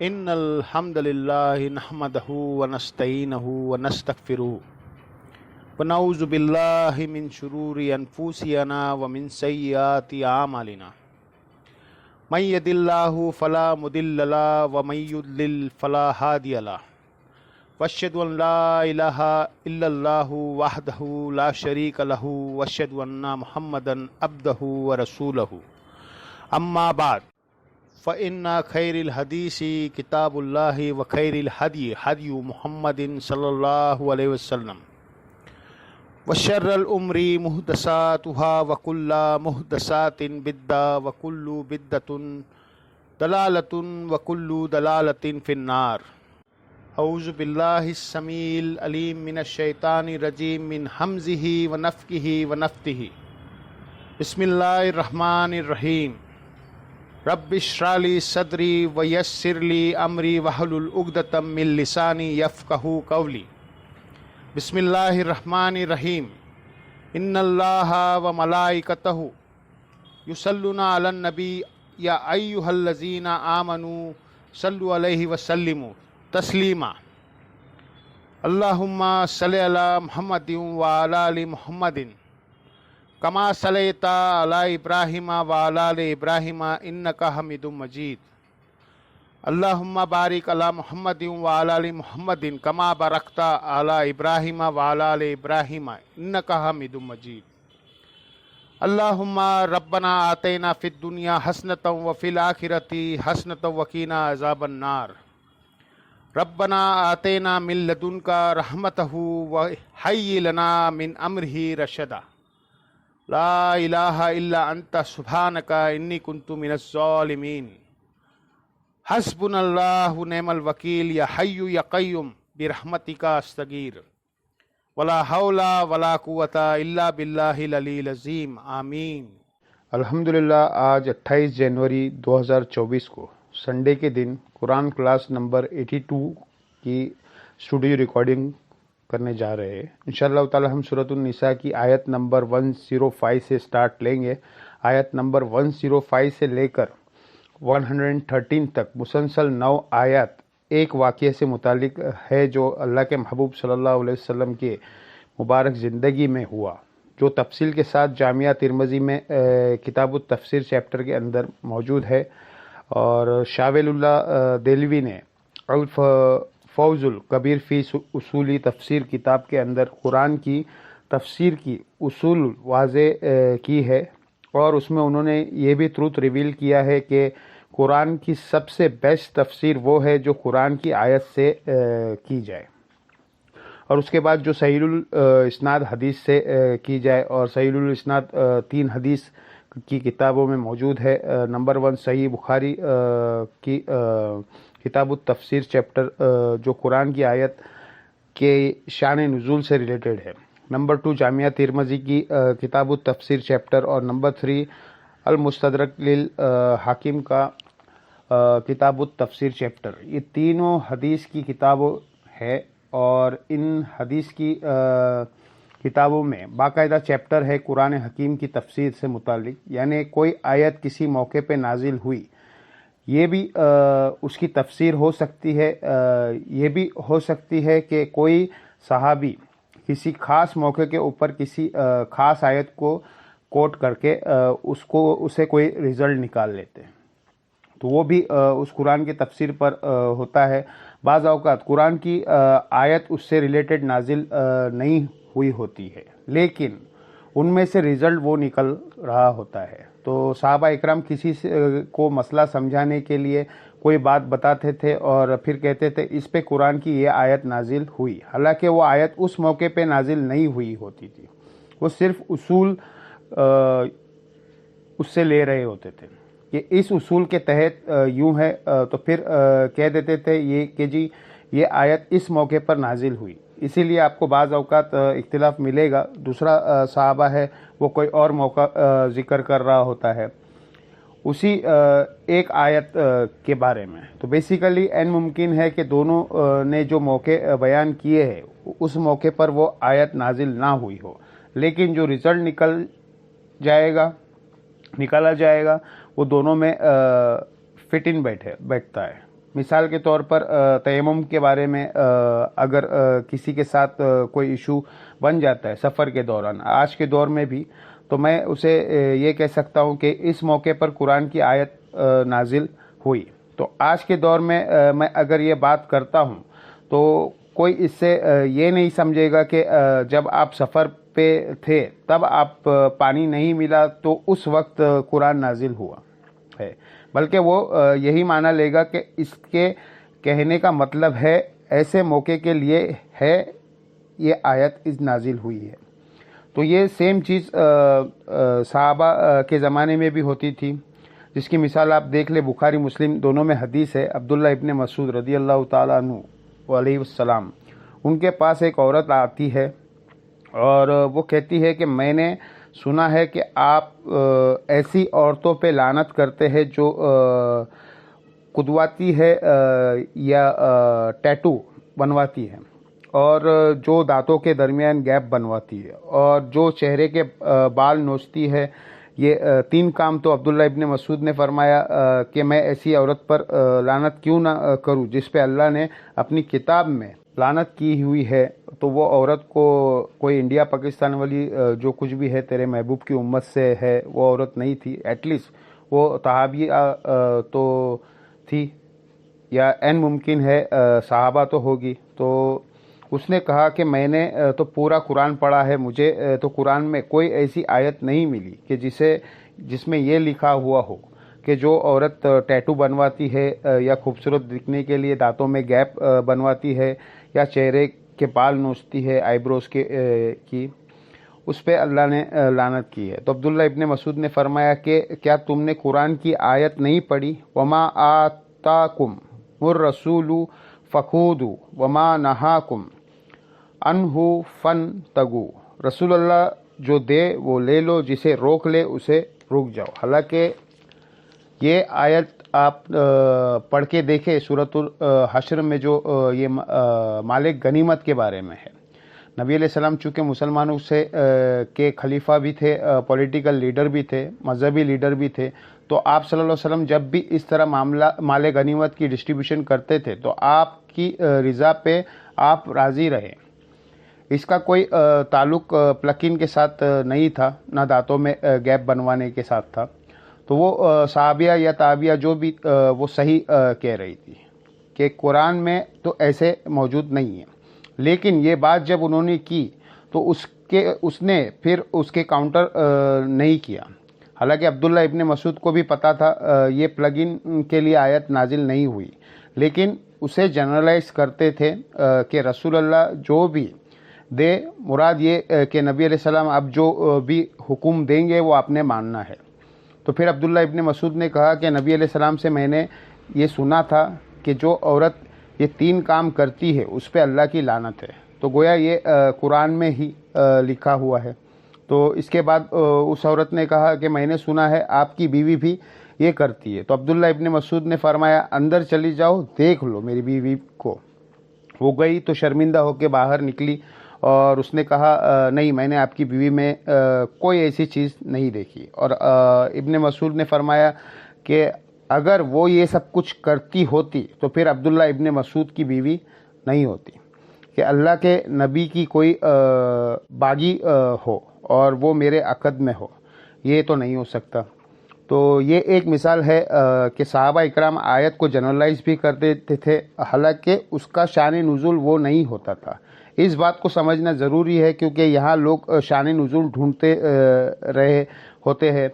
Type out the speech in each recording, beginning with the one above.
ان الحمد للہ نحمده ونستعینه ونستغفره ونعوذ باللہ من شرور انفسنا ومن سیئات اعمالنا من يهد الله فلا مضل له ومن يضلل فلا هادي له واشهد ان لا اله الا الله وحده لا شريك له واشهد ان محمدا عبده ورسوله اما بعد فإن خير الحديث كتاب الله وخير الهدي هدي محمد صلى الله عليه وسلم وشر الأمور محدثاتها وكل محدثات بدعة وكل بدعة ضلالة وكل ضلالة في النار. أعوذ بالله السميع العليم من الشيطان الرجيم من همزه ونفخه ونفثه. بسم الله الرحمن الرحيم. رب اشرح لي صدري ويسر لي امري واحلل عقدة من لساني يفقهوا قولي. بسم الله الرحمن الرحيم. ان الله وملائكته يصلون على النبي يا ايها الذين آمنوا صلوا عليه وسلموا تسليما. اللهم صل على محمد وعلى ال محمد کما صلیت علی ابراہیم وعلی آل ابراہیم انک حمید مجید. اللہم بارک علی محمد وعلی آل محمد کما بارکت علی ابراہیم وعلی آل ابراہیم انک حمید مجید. اللہم ربنا آتینا فی الدنیا حسنۃ وفی الآخرۃ حسنۃ وقنا عذاب النار. ربنا آتینا من لدنک رحمتہ وہیئ لنا من امرہ رشدا. لا الہ الا انت سبحانک انی کنت من الظالمین. حسبنا اللہ نعم الوکیل یا حی یا قیوم برحمتک استغیث ولا حول ولا قوۃ الا باللہ العلی العظیم آمین. الحمدللہ آج 28 جنوری 2024 کو سنڈے کے دن قرآن کلاس نمبر 82 کی اسٹوڈیو ریکارڈنگ کرنے جا رہے ہیں. انشاءاللہ تعالی ہم سورۃ النساء کی آیت نمبر 105 سے سٹارٹ لیں گے. آیت نمبر 105 سے لے کر 113 تک مسلسل 9 آیات ایک واقعے سے متعلق ہے جو اللہ کے محبوب صلی اللہ علیہ وسلم کے مبارک زندگی میں ہوا، جو تفصیل کے ساتھ جامعہ ترمذی میں کتاب التفسیر چیپٹر کے اندر موجود ہے. اور شاہ ولی اللہ دہلوی نے فوز الکبیر فی اصولی تفسیر کتاب کے اندر قرآن کی تفسیر کی اصول واضح کی ہے، اور اس میں انہوں نے یہ بھی ٹروتھ ریویل کیا ہے کہ قرآن کی سب سے بیسٹ تفسیر وہ ہے جو قرآن کی آیت سے کی جائے، اور اس کے بعد جو صحیح الاسناد حدیث سے کی جائے. اور صحیح الاسناد 3 حدیث کی کتابوں میں موجود ہے. نمبر 1 صحیح بخاری کی کتاب التفسیر چیپٹر جو قرآن کی آیت کے شان نزول سے ریلیٹڈ ہے. نمبر 2 جامعہ ترمذی کی کتاب التفسیر چیپٹر. اور نمبر 3 المستدرک للحاکم کا کتاب التفسیر چیپٹر. یہ تینوں حدیث کی کتابوں ہے، اور ان حدیث کی کتابوں میں باقاعدہ چیپٹر ہے قرآن حکیم کی تفسیر سے متعلق. یعنی کوئی آیت کسی موقع پہ نازل ہوئی، یہ بھی اس کی تفسیر ہو سکتی ہے. یہ بھی ہو سکتی ہے کہ کوئی صحابی کسی خاص موقع کے اوپر کسی خاص آیت کو کوٹ کر کے اسے کوئی رزلٹ نکال لیتے ہیں، تو وہ بھی اس قرآن کی تفسیر پر ہوتا ہے. بعض اوقات قرآن کی آیت اس سے ریلیٹڈ نازل نہیں ہوئی ہوتی ہے، لیکن ان میں سے رزلٹ وہ نکل رہا ہوتا ہے. تو صحابہ اکرام کسی کو مسئلہ سمجھانے کے لیے کوئی بات بتاتے تھے اور پھر کہتے تھے اس پہ قرآن کی یہ آیت نازل ہوئی، حالانکہ وہ آیت اس موقع پہ نازل نہیں ہوئی ہوتی تھی. وہ صرف اصول اس سے لے رہے ہوتے تھے کہ اس اصول کے تحت یوں ہے، تو پھر کہہ دیتے تھے یہ کہ جی یہ آیت اس موقع پر نازل ہوئی. اسی لیے آپ کو بعض اوقات اختلاف ملے گا. دوسرا صحابہ ہے وہ کوئی اور موقع ذکر کر رہا ہوتا ہے اسی ایک آیت کے بارے میں. تو بیسیکلی این ممکن ہے کہ دونوں نے جو موقع بیان کیے ہیں اس موقع پر وہ آیت نازل نہ ہوئی ہو، لیکن جو رزلٹ نکالا جائے گا وہ دونوں میں فٹ ان بیٹھتا ہے. مثال کے طور پر تیمم کے بارے میں اگر کسی کے ساتھ کوئی ایشو بن جاتا ہے سفر کے دوران آج کے دور میں بھی، تو میں اسے یہ کہہ سکتا ہوں کہ اس موقع پر قرآن کی آیت نازل ہوئی۔ تو آج کے دور میں میں اگر یہ بات کرتا ہوں تو کوئی اس سے یہ نہیں سمجھے گا کہ جب آپ سفر پہ تھے تب آپ پانی نہیں ملا تو اس وقت قرآن نازل ہوا ہے، بلکہ وہ یہی مانا لے گا کہ اس کے کہنے کا مطلب ہے ایسے موقع کے لیے ہے یہ آیت اس نازل ہوئی ہے۔ تو یہ سیم چیز صحابہ کے زمانے میں بھی ہوتی تھی، جس کی مثال آپ دیکھ لیں، بخاری مسلم دونوں میں حدیث ہے، عبداللہ ابن مسعود رضی اللہ تعالیٰ عنہ علیہ السلام، ان کے پاس ایک عورت آتی ہے اور وہ کہتی ہے کہ میں نے سنا ہے کہ آپ ایسی عورتوں پہ لعنت کرتے ہیں جو قدواتی ہے یا ٹیٹو بنواتی ہے، اور جو دانتوں کے درمیان گیپ بنواتی ہے، اور جو چہرے کے بال نوچتی ہے۔ یہ تین کام تو عبداللہ ابن مسعود نے فرمایا کہ میں ایسی عورت پر لعنت کیوں نہ کروں جس پہ اللہ نے اپنی کتاب میں لعنت کی ہوئی ہے۔ تو وہ عورت کو کوئی انڈیا پاکستان والی جو کچھ بھی ہے تیرے محبوب کی امت سے ہے، وہ عورت نہیں تھی، ایٹ لیسٹ وہ صحابیہ تو تھی، یا این ممکن ہے صحابہ تو ہوگی۔ تو اس نے کہا کہ میں نے تو پورا قرآن پڑھا ہے، مجھے تو قرآن میں کوئی ایسی آیت نہیں ملی کہ جس میں یہ لکھا ہوا ہو کہ جو عورت ٹیٹو بنواتی ہے یا خوبصورت دکھنے کے لیے دانتوں میں گیپ بنواتی ہے یا چہرے کے بال نوچتی ہے آئی بروز کی، اس پہ اللہ نے لعنت کی ہے۔ تو عبداللہ ابن مسعود نے فرمایا کہ کیا تم نے قرآن کی آیت نہیں پڑھی؟ وما آتاکم الرسول فخذوا وما نہاکم عنہ فانتہوا، رسول اللہ جو دے وہ لے لو، جسے روک لے اسے رک جاؤ۔ حالانکہ یہ آیت آپ پڑھ کے دیکھیں سورۃ الحشر میں جو یہ مالک غنیمت کے بارے میں ہے۔ نبی علیہ السلام چونکہ مسلمانوں سے کے خلیفہ بھی تھے، پولیٹیکل لیڈر بھی تھے، مذہبی لیڈر بھی تھے، تو آپ صلی اللہ علیہ وسلم جب بھی اس طرح مال غنیمت کی ڈسٹریبیوشن کرتے تھے تو آپ کی رضا پہ آپ راضی رہے۔ اس کا کوئی تعلق پلکن کے ساتھ نہیں تھا، نہ دانتوں میں گیپ بنوانے کے ساتھ تھا۔ تو وہ صحابیہ یا تابعیہ جو بھی وہ صحیح کہہ رہی تھی کہ قرآن میں تو ایسے موجود نہیں ہے، لیکن یہ بات جب انہوں نے کی تو اس نے پھر اس کے کاؤنٹر نہیں کیا۔ حالانکہ عبداللہ ابن مسعود کو بھی پتا تھا یہ پلگ ان کے لیے آیت نازل نہیں ہوئی، لیکن اسے جنرلائز کرتے تھے کہ رسول اللہ جو بھی دے، مراد یہ کہ نبی علیہ السلام اب جو بھی حکم دیں گے وہ آپ نے ماننا ہے۔ تو پھر عبداللہ ابن مسعود نے کہا کہ نبی علیہ السلام سے میں نے یہ سنا تھا کہ جو عورت یہ تین کام کرتی ہے اس پہ اللہ کی لعنت ہے، تو گویا یہ قرآن میں ہی لکھا ہوا ہے۔ تو اس کے بعد اس عورت نے کہا کہ میں نے سنا ہے آپ کی بیوی بھی یہ کرتی ہے۔ تو عبداللہ ابن مسعود نے فرمایا اندر چلی جاؤ، دیکھ لو میری بیوی کو۔ وہ گئی تو شرمندہ ہو کے باہر نکلی اور اس نے کہا نہیں، میں نے آپ کی بیوی میں کوئی ایسی چیز نہیں دیکھی۔ اور ابن مسعود نے فرمایا کہ اگر وہ یہ سب کچھ کرتی ہوتی تو پھر عبداللہ ابن مسعود کی بیوی نہیں ہوتی، کہ اللہ کے نبی کی کوئی باغی ہو اور وہ میرے عقد میں ہو، یہ تو نہیں ہو سکتا۔ تو یہ ایک مثال ہے کہ صحابہ اکرام آیت کو جنرلائز بھی کر دیتے تھے، حالانکہ اس کا شان نزول وہ نہیں ہوتا تھا۔ اس بات کو سمجھنا ضروری ہے کیونکہ یہاں لوگ شان نزول ڈھونڈتے رہے ہوتے ہیں،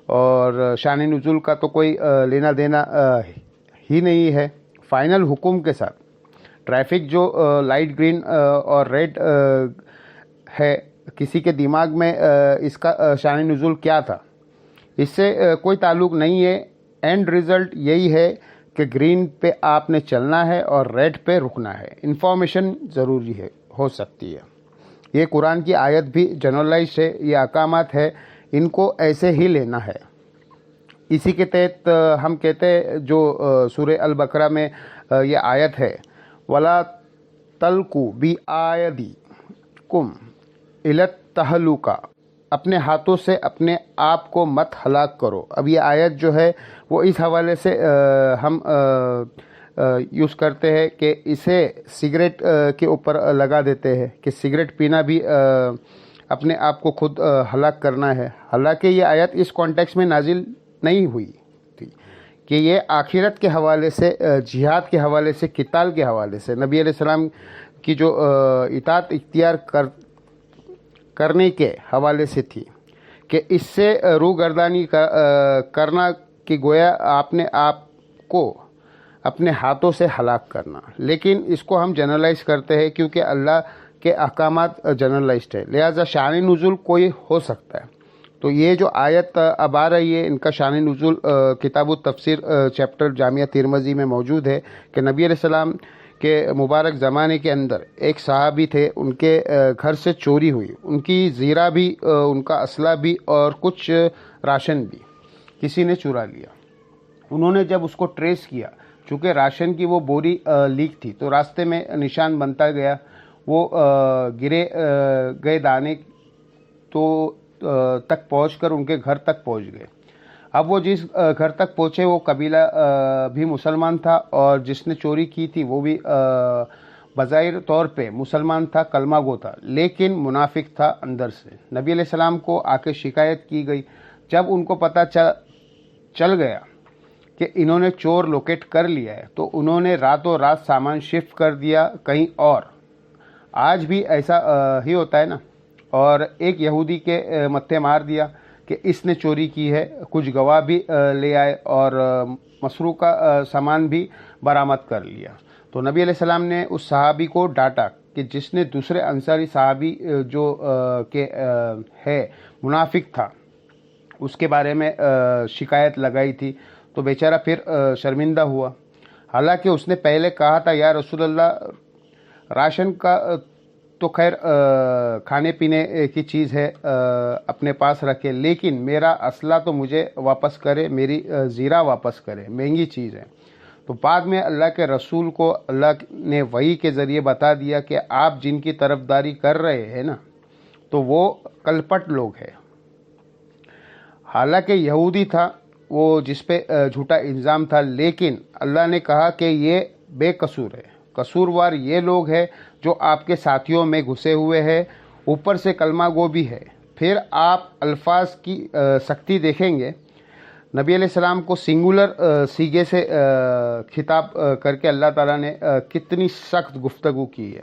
اور شان نزول کا تو کوئی لینا دینا ہی نہیں ہے فائنل حکم کے ساتھ۔ ٹریفک جو لائٹ گرین اور ریڈ ہے، کسی کے دماغ میں اس کا شان نزول کیا تھا، اس سے کوئی تعلق نہیں ہے۔ اینڈ رزلٹ یہی ہے کہ گرین پہ آپ نے چلنا ہے اور ریڈ پہ رکنا ہے۔ انفارمیشن ضروری ہے، ہو سکتی ہے۔ یہ قرآن کی آیت بھی جنرلائز ہے، یہ احکامات ہے، ان کو ایسے ہی لینا ہے۔ اسی کے تحت ہم کہتے ہیں جو سورہ البقرہ میں یہ آیت ہے، وَلَا تَلْقُوا بِأَيْدِيكُمْ إِلَى التَّهْلُكَةِ، اپنے ہاتھوں سے اپنے آپ کو مت ہلاک کرو۔ اب یہ آیت جو ہے وہ اس حوالے سے ہم یوز کرتے ہیں کہ اسے سگریٹ کے اوپر لگا دیتے ہیں کہ سگریٹ پینا بھی اپنے آپ کو خود ہلاک کرنا ہے. حالانکہ یہ آیت اس کانٹیکس میں نازل نہیں ہوئی تھی کہ یہ آخرت کے حوالے سے، جہاد کے حوالے سے، قتال کے حوالے سے، نبی علیہ السلام کی جو اطاعت اختیار کرنے کے حوالے سے تھی کہ اس سے روگردانی کرنا کہ گویا آپ نے آپ کو اپنے ہاتھوں سے ہلاک کرنا. لیکن اس کو ہم جنرلائز کرتے ہیں کیونکہ اللہ کے احکامات جنرلائزڈ ہے، لہٰذا شان نزول کوئی ہو سکتا ہے. تو یہ جو آیت اب آ رہی ہے، ان کا شان نزول کتاب التفسیر چیپٹر جامعہ ترمذی میں موجود ہے کہ نبی علیہ السلام کے مبارک زمانے کے اندر ایک صحابی تھے، ان کے گھر سے چوری ہوئی، ان کی زیرہ بھی، ان کا اسلحہ بھی اور کچھ راشن بھی کسی نے چرا لیا. انہوں نے جب اس کو ٹریس کیا، چونکہ راشن کی وہ بوری لیک تھی تو راستے میں نشان بنتا گیا، وہ گرے گئے دانے تو تک پہنچ کر ان کے گھر تک پہنچ گئے. اب وہ جس گھر تک پہنچے وہ قبیلہ بھی مسلمان تھا، اور جس نے چوری کی تھی وہ بھی بظاہر طور پہ مسلمان تھا، کلمہ گو تھا، لیکن منافق تھا اندر سے. نبی علیہ السلام کو آ کے شکایت کی گئی. جب ان کو پتہ چل گیا کہ انہوں نے چور لوکیٹ کر لیا ہے تو انہوں نے راتوں رات سامان شفٹ کر دیا کہیں اور. آج بھی ایسا ہی ہوتا ہے نا. اور ایک یہودی کے متھے مار دیا کہ اس نے چوری کی ہے. کچھ گواہ بھی لے آئے اور مسروقہ سامان بھی برآمد کر لیا. تو نبی علیہ السلام نے اس صحابی کو ڈانٹا کہ جس نے دوسرے انصاری صحابی جو کہ ہے منافق تھا اس کے بارے میں شکایت لگائی تھی، تو بیچارہ پھر شرمندہ ہوا. حالانکہ اس نے پہلے کہا تھا یا رسول اللہ، راشن کا تو خیر کھانے پینے کی چیز ہے، اپنے پاس رکھے، لیکن میرا اسلحہ تو مجھے واپس کرے، میری زیرہ واپس کرے، مہنگی چیز ہے. تو بعد میں اللہ کے رسول کو اللہ نے وحی کے ذریعے بتا دیا کہ آپ جن کی طرفداری کر رہے ہیں نا تو وہ کلپٹ لوگ ہیں. حالانکہ یہودی تھا وہ جس پہ جھوٹا الزام تھا، لیکن اللہ نے کہا کہ یہ بے قصور ہے. قصوروار یہ لوگ ہیں جو آپ کے ساتھیوں میں گھسے ہوئے ہیں، اوپر سے کلمہ گو بھی ہے. پھر آپ الفاظ کی سختی دیکھیں گے. نبی علیہ السلام کو سنگولر سیغے سے خطاب کر کے اللہ تعالیٰ نے کتنی سخت گفتگو کی ہے.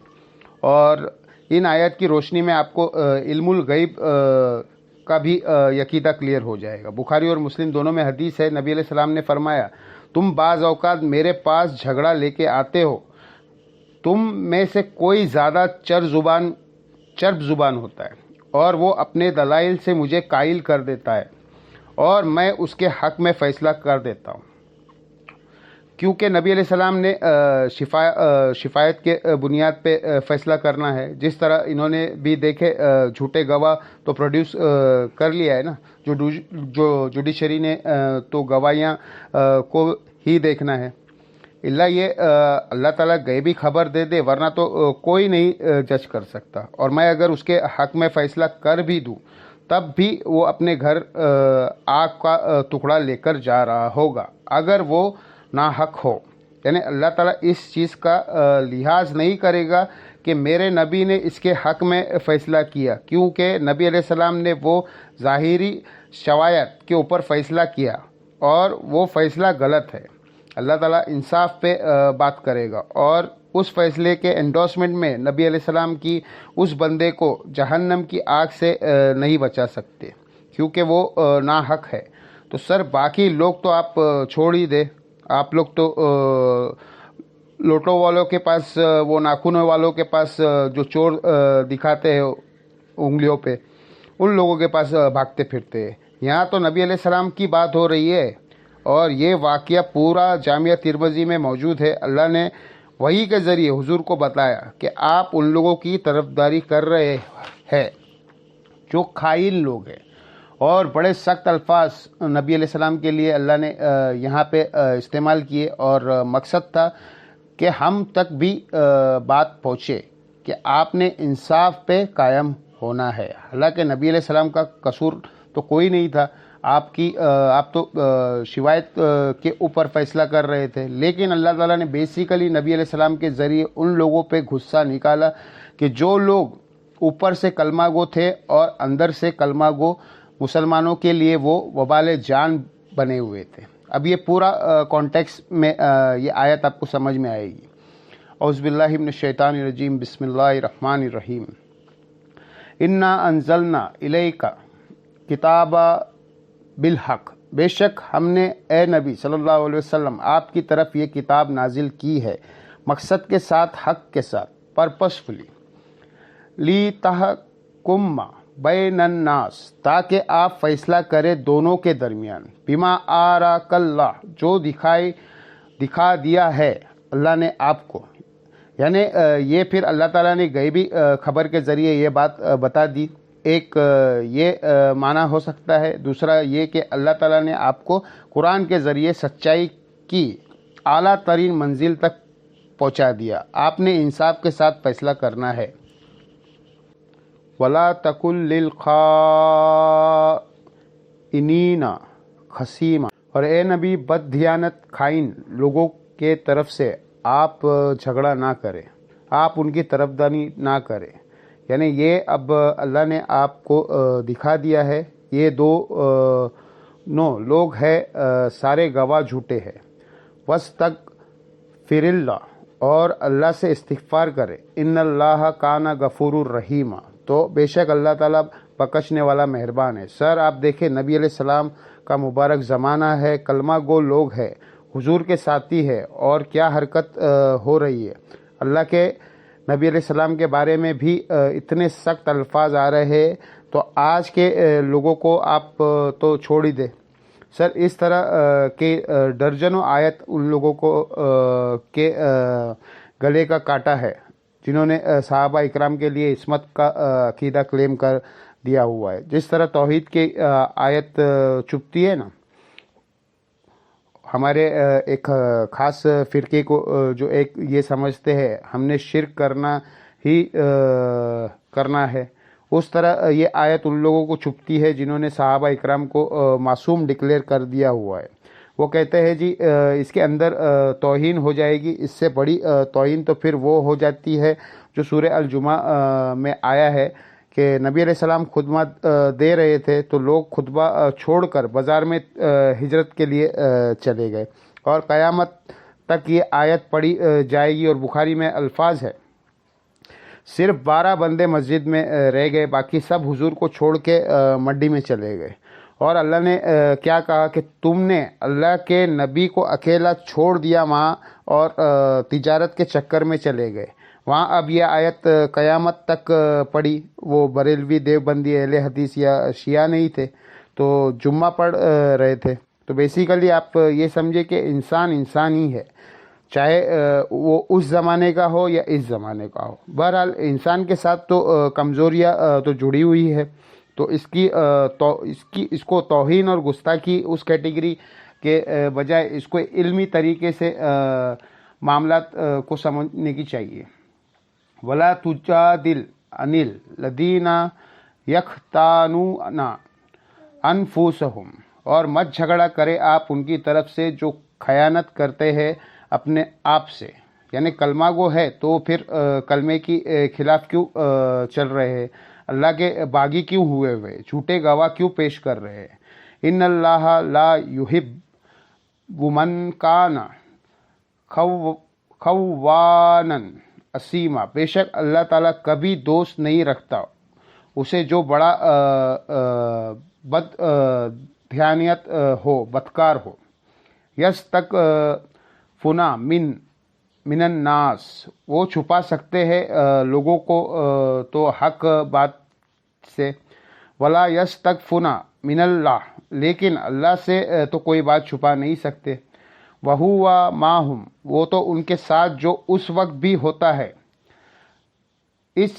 اور ان آیات کی روشنی میں آپ کو علم الغیب کا بھی عقیدہ کلیئر ہو جائے گا. بخاری اور مسلم دونوں میں حدیث ہے، نبی علیہ السلام نے فرمایا، تم بعض اوقات میرے پاس جھگڑا لے کے آتے ہو، تم میں سے کوئی زیادہ چرب زبان ہوتا ہے اور وہ اپنے دلائل سے مجھے قائل کر دیتا ہے اور میں اس کے حق میں فیصلہ کر دیتا ہوں. کیونکہ نبی علیہ السلام نے شفایت کے بنیاد پہ فیصلہ کرنا ہے. جس طرح انہوں نے بھی دیکھے جھوٹے گواہ تو پروڈیوس کر لیا ہے نا، جو جوڈیشری نے تو گواہیاں کو ہی دیکھنا ہے. اللہ یہ اللہ تعالیٰ غیبی خبر دے دے، ورنہ تو کوئی نہیں جج کر سکتا. اور میں اگر اس کے حق میں فیصلہ کر بھی دوں تب بھی وہ اپنے گھر آگ کا ٹکڑا لے کر جا رہا ہوگا اگر وہ ناحق ہو. یعنی اللہ تعالیٰ اس چیز کا لحاظ نہیں کرے گا کہ میرے نبی نے اس کے حق میں فیصلہ کیا، کیونکہ نبی علیہ السلام نے وہ ظاہری شوائط کے اوپر فیصلہ کیا اور وہ فیصلہ غلط ہے. اللہ تعالیٰ انصاف پہ بات کرے گا اور اس فیصلے کے انڈورسمنٹ میں نبی علیہ السلام کی اس بندے کو جہنم کی آگ سے نہیں بچا سکتے کیونکہ وہ ناحق ہے. تو سر باقی لوگ تو آپ چھوڑ ہی دے. آپ لوگ تو لوٹوں والوں کے پاس، وہ ناخنوں والوں کے پاس جو چور دکھاتے ہیں انگلیوں پہ، ان لوگوں کے پاس بھاگتے پھرتے ہیں. یہاں تو نبی علیہ السلام کی بات ہو رہی ہے اور یہ واقعہ پورا جامعہ ترمذی میں موجود ہے. اللہ نے وحی کے ذریعے حضور کو بتایا کہ آپ ان لوگوں کی طرفداری کر رہے ہیں جو خائن لوگ ہیں. اور بڑے سخت الفاظ نبی علیہ السلام کے لیے اللہ نے یہاں پہ استعمال کیے اور مقصد تھا کہ ہم تک بھی بات پہنچے کہ آپ نے انصاف پہ قائم ہونا ہے. حالانکہ نبی علیہ السلام کا قصور تو کوئی نہیں تھا. آپ تو شوایت کے اوپر فیصلہ کر رہے تھے، لیکن اللہ تعالیٰ نے بیسیکلی نبی علیہ السلام کے ذریعے ان لوگوں پہ غصہ نکالا کہ جو لوگ اوپر سے کلمہ گو تھے اور اندر سے کلمہ گو مسلمانوں کے لیے وہ وبال جان بنے ہوئے تھے۔ اب یہ پورا کانٹیکسٹ میں یہ آیت آپ کو سمجھ میں آئے گی۔ اعوذ باللہ من الشیطان الرجیم، بسم اللہ الرحمن الرحیم۔ انا انزلنا الیک کتابا بالحق، بے شک ہم نے اے نبی صلی اللہ علیہ وسلم آپ کی طرف یہ کتاب نازل کی ہے مقصد کے ساتھ، حق کے ساتھ، پرپسفلی، لی تحکم بین الناس، تاکہ آپ فیصلہ کریں دونوں کے درمیان، بما آراک اللہ، جو دکھا دیا ہے اللہ نے آپ کو، یعنی یہ پھر اللہ تعالیٰ نے غیبی خبر کے ذریعے یہ بات بتا دی۔ ایک یہ معنی ہو سکتا ہے، دوسرا یہ کہ اللہ تعالیٰ نے آپ کو قرآن کے ذریعے سچائی کی اعلیٰ ترین منزل تک پہنچا دیا، آپ نے انصاف کے ساتھ فیصلہ کرنا ہے۔ وَلَا تَكُن لِّلْخَائِنِينَ خَصِيمًا، اور اے نبی بد دیانت خائن لوگوں کے طرف سے آپ جھگڑا نہ کریں، آپ ان کی طرفداری نہ کریں، یعنی یہ اب اللہ نے آپ کو دکھا دیا ہے، یہ دو لوگ ہیں، سارے گواہ جھوٹے ہیں۔ وَاسْتَغْفِرِ اللَّهَ، اور اللہ سے استغفار کرے، ان اللہ کان غفور الرحیم، تو بے شک اللہ تعالیٰ بخشنے والا مہربان ہے۔ سر آپ دیکھیں نبی علیہ السلام کا مبارک زمانہ ہے، کلمہ گو لوگ ہے، حضور کے ساتھی ہے، اور کیا حرکت ہو رہی ہے۔ اللہ کے نبی علیہ السلام کے بارے میں بھی اتنے سخت الفاظ آ رہے ہیں، تو آج کے لوگوں کو آپ تو چھوڑ ہی دیں۔ سر اس طرح کے درجنوں آیت ان لوگوں کو کے گلے کا کاٹا ہے جنہوں نے صحابہ اکرام کے لیے عصمت کا عقیدہ کلیم کر دیا ہوا ہے۔ جس طرح توحید کی آیت چپتی ہے نا، ہمارے ایک خاص فرقے کو جو ایک یہ سمجھتے ہیں ہم نے شرک کرنا ہے، اس طرح یہ آیت ان لوگوں کو چھپتی ہے جنہوں نے صحابہ اکرام کو معصوم ڈکلیئر کر دیا ہوا ہے۔ وہ کہتے ہیں جی اس کے اندر توہین ہو جائے گی، اس سے بڑی توہین تو پھر وہ ہو جاتی ہے جو سورہ الجمعہ میں آیا ہے کہ نبی علیہ السلام خطبہ دے رہے تھے تو لوگ خطبہ چھوڑ کر بازار میں ہجرت کے لیے چلے گئے، اور قیامت تک یہ آیت پڑھی جائے گی، اور بخاری میں الفاظ ہے صرف 12 بندے مسجد میں رہ گئے، باقی سب حضور کو چھوڑ کے منڈی میں چلے گئے۔ اور اللہ نے کیا کہا کہ تم نے اللہ کے نبی کو اکیلا چھوڑ دیا وہاں، اور تجارت کے چکر میں چلے گئے وہاں۔ اب یہ آیت قیامت تک پڑھی، وہ بریلوی دیوبندی اہل حدیث یا شیعہ نہیں تھے، تو جمعہ پڑھ رہے تھے۔ تو بیسیکلی آپ یہ سمجھے کہ انسان ہی ہے، چاہے وہ اس زمانے کا ہو یا اس زمانے کا ہو، بہرحال انسان کے ساتھ تو کمزوریاں تو جڑی ہوئی ہے، تو اس کو توہین اور گستاخی اس کیٹیگری کے بجائے اس کو علمی طریقے سے معاملات کو سمجھنے کی چاہیے۔ وَلَا تُجَادِلْ عَنِ الَّذِينَ يَخْتَانُونَ أَنفُسَهُمْ، اور مت جھگڑا کرے آپ ان کی طرف سے جو خیانت کرتے ہیں اپنے آپ سے، یعنی کلمہ گو ہے تو پھر کلمے کی خلاف کیوں چل رہے ہیں، اللہ کے باغی کیوں ہوئے ہوئے، جھوٹے گواہ کیوں پیش کر رہے ہیں۔ ان اللہ لا یحب من کان خوانا اسیما، بے شک اللہ تعالیٰ کبھی دوست نہیں رکھتا اسے جو بڑا بد دھیانیت ہو، بدکار ہو۔ یس تک فنا من الناس، وہ چھپا سکتے ہیں لوگوں کو تو حق بات سے۔ ولا یس تک فنا من اللہ، لیکن اللہ سے تو کوئی بات چھپا نہیں سکتے۔ وَهُوَ مَعَهُمْ، وہ تو ان کے ساتھ جو اس وقت بھی ہوتا ہے، اس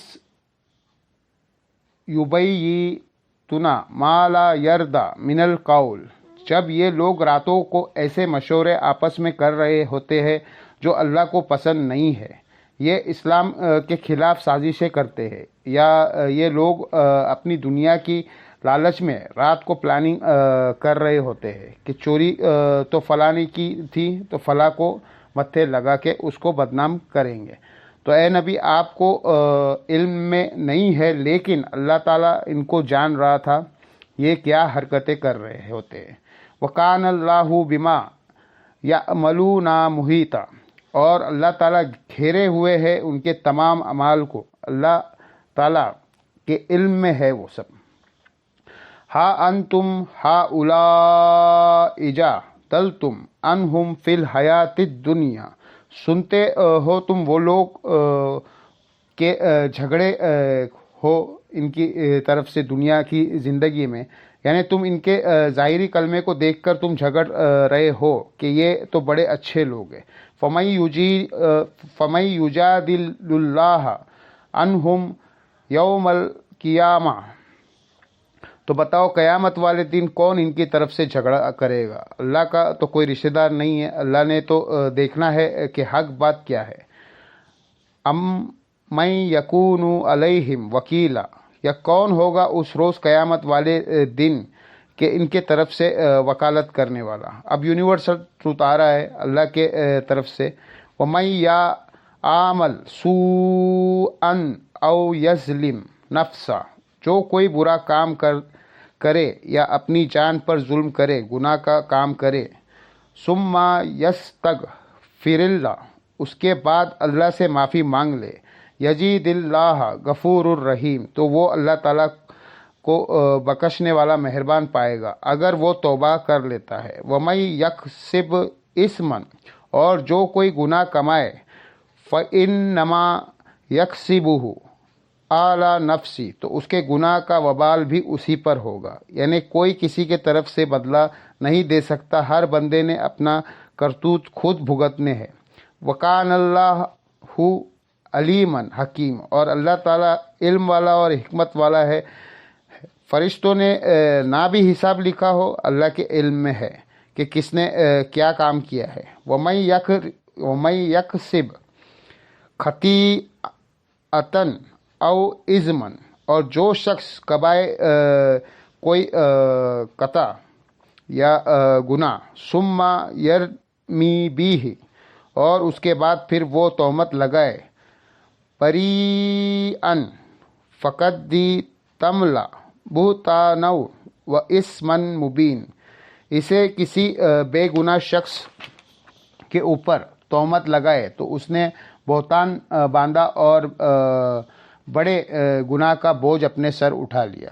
یبیتنا ما لا یرضی من القول، جب یہ لوگ راتوں کو ایسے مشورے آپس میں کر رہے ہوتے ہیں جو اللہ کو پسند نہیں ہے، یہ اسلام کے خلاف سازشیں کرتے ہیں، یا یہ لوگ اپنی دنیا کی لالچ میں رات کو پلاننگ کر رہے ہوتے ہیں کہ چوری تو فلاں نے کی تھی تو فلاں کو متھے لگا کے اس کو بدنام کریں گے. تو اے نبی آپ کو علم میں نہیں ہے، لیکن اللہ تعالیٰ ان کو جان رہا تھا یہ کیا حرکتیں کر رہے ہوتے ہیں. وَقَانَ اللَّهُ بِمَا يَعْمَلُونَ مُحِيطًا، اور اللہ تعالیٰ گھیرے ہوئے ہے ان کے تمام اعمال کو. اللہ تعالیٰ کے علم میں ہے وہ سب. ہا انتم ہؤلاء جادلتم عنہم فی الحیات الدنیا، سنتے ہو تم وہ لوگ کے جھگڑے ہو ان کی طرف سے دنیا کی زندگی میں، یعنی تم ان کے ظاہری کلمے کو دیکھ کر تم جھگڑ رہے ہو کہ یہ تو بڑے اچھے لوگ ہیں. فَمَن یُجَادِلُ اللَّهَ عَنْهُمْ یوم القیامہ، تو بتاؤ قیامت والے دن کون ان کی طرف سے جھگڑا کرے گا؟ اللہ کا تو کوئی رشتہ دار نہیں ہے، اللہ نے تو دیکھنا ہے کہ حق بات کیا ہے. ام من یکون علیہم وکیلا، یا کون ہوگا اس روز قیامت والے دن کہ ان کے طرف سے وکالت کرنے والا. اب یونیورسل ٹروت آ رہا ہے اللہ کے طرف سے. وَمَن یعمل سوءا او یظلم نفسا، جو کوئی برا کام کرے یا اپنی جان پر ظلم کرے، گناہ کا کام کرے، ثم یستغفر اللہ، اس کے بعد اللہ سے معافی مانگ لے، یزید اللہ غفور الرحیم، تو وہ اللہ تعالیٰ کو بخشنے والا مہربان پائے گا اگر وہ توبہ کر لیتا ہے. وَمَن یکسب اثما، اور جو کوئی گناہ کمائے، فَإِنَّمَا یکسبہ اعلیٰ نفسی، تو اس کے گناہ کا وبال بھی اسی پر ہوگا. یعنی کوئی کسی کے طرف سے بدلہ نہیں دے سکتا، ہر بندے نے اپنا کرتوت خود بھگتنے ہیں. وَقَانَ اللَّهُ علیمًا حکیم، اور اللہ تعالیٰ علم والا اور حکمت والا ہے. فرشتوں نے نہ بھی حساب لکھا ہو، اللہ کے علم میں ہے کہ کس نے کیا کام کیا ہے. وَمَن یکسب خطیئۃ او اثما، اور جو شخص کبائے کوئی خطا یا گناہ، ثم یرمی بیہ، اور اس کے بعد پھر وہ تہمت لگائے، بریئا فقد تملا بہتانا و اسما مبین، اسے کسی بے گناہ شخص کے اوپر تہمت لگائے تو اس نے بہتان باندھا اور بڑے گناہ کا بوجھ اپنے سر اٹھا لیا.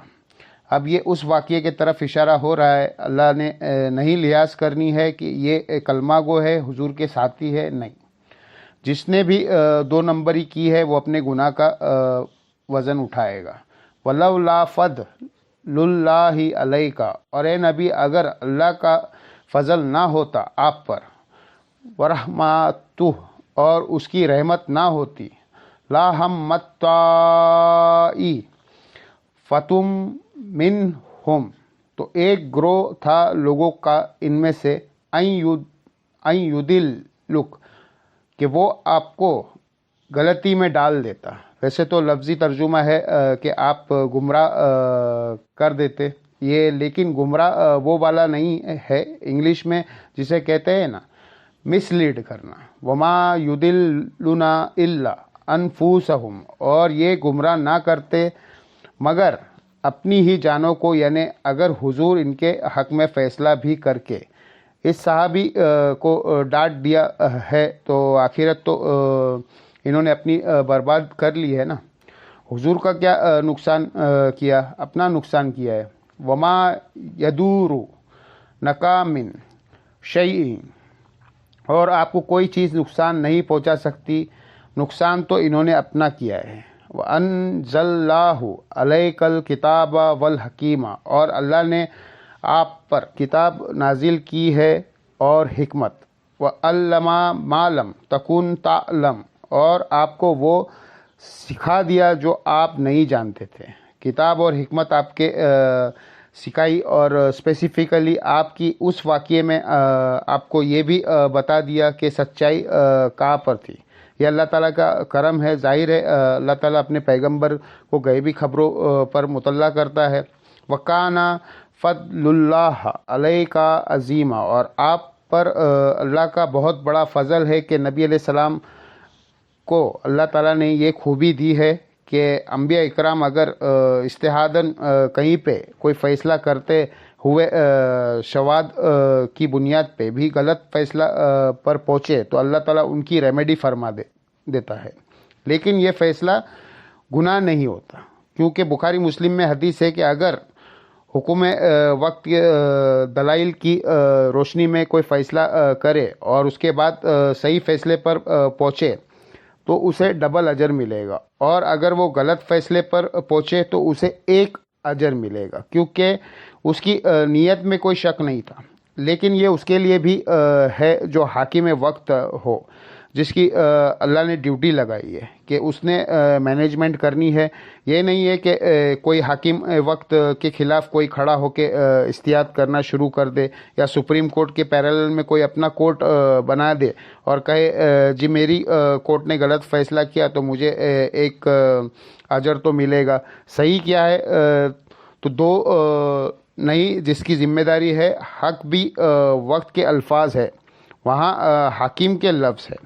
اب یہ اس واقعے کی طرف اشارہ ہو رہا ہے. اللہ نے نہیں لحاظ کرنی ہے کہ یہ کلمہ گو ہے، حضور کے ساتھی ہے، نہیں. جس نے بھی 2 نمبری کی ہے وہ اپنے گناہ کا وزن اٹھائے گا. وَلَوْلَا فَضْلُ اللَّهِ عَلَيْكَ، اور اے نبی اگر اللہ کا فضل نہ ہوتا آپ پر، وَرَحْمَتُهُ، اور اس کی رحمت نہ ہوتی، لا ہمت طائی فتم منہم، تو ایک گروہ تھا لوگوں کا ان میں سے، ان یضلک، کہ وہ آپ کو غلطی میں ڈال دیتا. ویسے تو لفظی ترجمہ ہے کہ آپ گمراہ کر دیتے یہ، لیکن گمراہ وہ والا نہیں ہے انگلش میں جسے کہتے ہیں نا مس لیڈ کرنا. وما یضلون الا انفسہم، اور یہ گمراہ نہ کرتے مگر اپنی ہی جانوں کو. یعنی اگر حضور ان کے حق میں فیصلہ بھی کر کے اس صحابی کو ڈانٹ دیا ہے تو آخرت تو انہوں نے اپنی برباد کر لی ہے نا. حضور کا کیا نقصان کیا؟ اپنا نقصان کیا ہے. وما یدور نکامن شیء، اور آپ کو کوئی چیز نقصان نہیں پہنچا سکتی، نقصان تو انہوں نے اپنا کیا ہے. وَأَنزَلَ اللَّهُ عَلَيْكَ الْكِتَابَ وَالْحِكْمَةَ، اور اللہ نے آپ پر کتاب نازل کی ہے اور حکمت. وَعَلَّمَ مَا لَمْ تَكُنْ تَعْلَمْ، اور آپ کو وہ سکھا دیا جو آپ نہیں جانتے تھے. کتاب اور حکمت آپ کے سکھائی، اور اسپیسیفکلی آپ کی اس واقعے میں آپ کو یہ بھی بتا دیا کہ سچائی کہاں پر تھی. یہ اللہ تعالیٰ کا کرم ہے. ظاہر ہے اللہ تعالیٰ اپنے پیغمبر کو غیبی خبروں پر مطلع کرتا ہے، وکانا فضل اللہ علیک عظیما، اور آپ پر اللہ کا بہت بڑا فضل ہے کہ نبی علیہ السلام کو اللہ تعالیٰ نے یہ خوبی دی ہے کہ انبیاء اکرام اگر اجتہاداً کہیں پہ کوئی فیصلہ کرتے ہوئے شواذ کی بنیاد پہ بھی غلط فیصلہ پر پہنچے تو اللہ تعالیٰ ان کی ریمیڈی فرما دیتا ہے، لیکن یہ فیصلہ گناہ نہیں ہوتا، کیونکہ بخاری مسلم میں حدیث ہے کہ اگر حکم وقت دلائل کی روشنی میں کوئی فیصلہ کرے اور اس کے بعد صحیح فیصلے پر پہنچے تو اسے ڈبل اجر ملے گا، اور اگر وہ غلط فیصلے پر پہنچے تو اسے ایک اجر ملے گا، کیونکہ اس کی نیت میں کوئی شک نہیں تھا۔ لیکن یہ اس کے لیے بھی ہے جو حاکم وقت ہو، جس کی اللہ نے ڈیوٹی لگائی ہے کہ اس نے مینجمنٹ کرنی ہے۔ یہ نہیں ہے کہ کوئی حاکم وقت کے خلاف کوئی کھڑا ہو کے اجتہاد کرنا شروع کر دے، یا سپریم کورٹ کے پیرالل میں کوئی اپنا کورٹ بنا دے اور کہے جی میری کورٹ نے غلط فیصلہ کیا تو مجھے ایک اجر تو ملے گا۔ صحیح کیا ہے؟ تو دو نہیں، جس کی ذمہ داری ہے، حق بھی وقت کے الفاظ ہے، وہاں حاکم کے لفظ ہے۔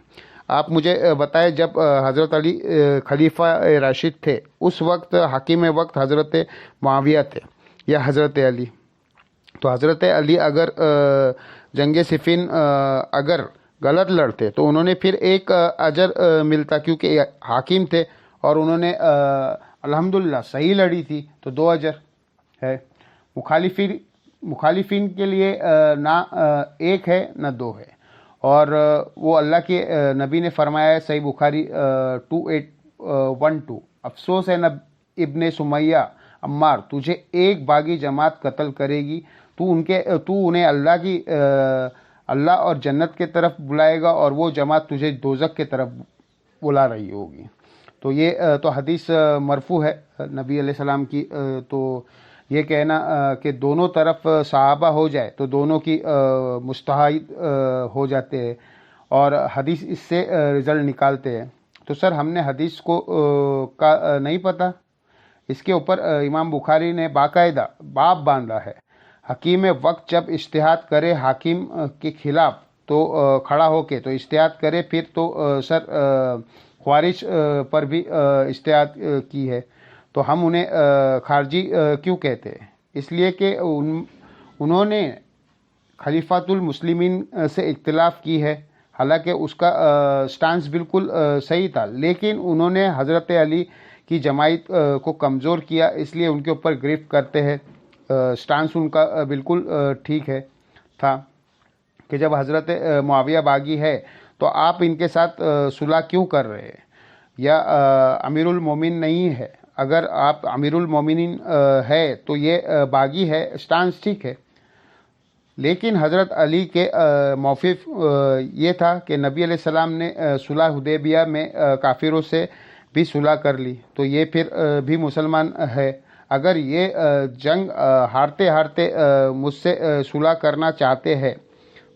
آپ مجھے بتائیں، جب حضرت علی خلیفہ راشد تھے اس وقت حاکم وقت حضرت معاویہ تھے یا حضرت علی؟ تو حضرت علی اگر جنگ صفین اگر غلط لڑتے تو انہوں نے پھر ایک اجر ملتا، کیونکہ حاکم تھے اور انہوں نے الحمدللہ صحیح لڑی تھی تو 2 اجر ہے۔ مخالفین کے لیے نہ 1 ہے نہ 2 ہے، اور وہ اللہ کے نبی نے فرمایا ہے صحیح بخاری 2812، افسوس ہے ابن سمیہ عمار، تجھے ایک باغی جماعت قتل کرے گی، تو انہیں اللہ اور جنت کے طرف بلائے گا، اور وہ جماعت تجھے دوزخ کے طرف بلا رہی ہوگی۔ تو یہ تو حدیث مرفوع ہے نبی علیہ السلام کی۔ تو یہ کہنا کہ دونوں طرف صحابہ ہو جائے تو دونوں کی مستحید ہو جاتے ہیں، اور حدیث اس سے رزلٹ نکالتے ہیں۔ تو سر ہم نے حدیث کا نہیں پتہ، اس کے اوپر امام بخاری نے باقاعدہ باب باندھا ہے، حکیم وقت جب اجتہاد کرے حاکم کے خلاف تو کھڑا ہو کے تو اجتہاد کرے، پھر تو سر خوارج پر بھی اجتہاد کی ہے، تو ہم انہیں خارجی کیوں کہتے ہیں؟ اس لیے کہ انہوں نے خلیفۃ المسلمین سے اختلاف کی ہے، حالانکہ اس کا سٹانس بالکل صحیح تھا، لیکن انہوں نے حضرت علی کی جماعت کو کمزور کیا، اس لیے ان کے اوپر گرفت کرتے ہیں۔ سٹانس ان کا بالکل ٹھیک تھا کہ جب حضرت معاویہ باغی ہے تو آپ ان کے ساتھ صلح کیوں کر رہے ہیں، یا امیر المومنین نہیں ہے؟ اگر آپ امیر المومنین ہے تو یہ باغی ہے، سٹانس ٹھیک ہے، لیکن حضرت علی کے موقف یہ تھا کہ نبی علیہ السلام نے صلح حدیبیہ میں کافروں سے بھی صلح کر لی، تو یہ پھر بھی مسلمان ہے۔ اگر یہ جنگ ہارتے ہارتے مجھ سے صلح کرنا چاہتے ہیں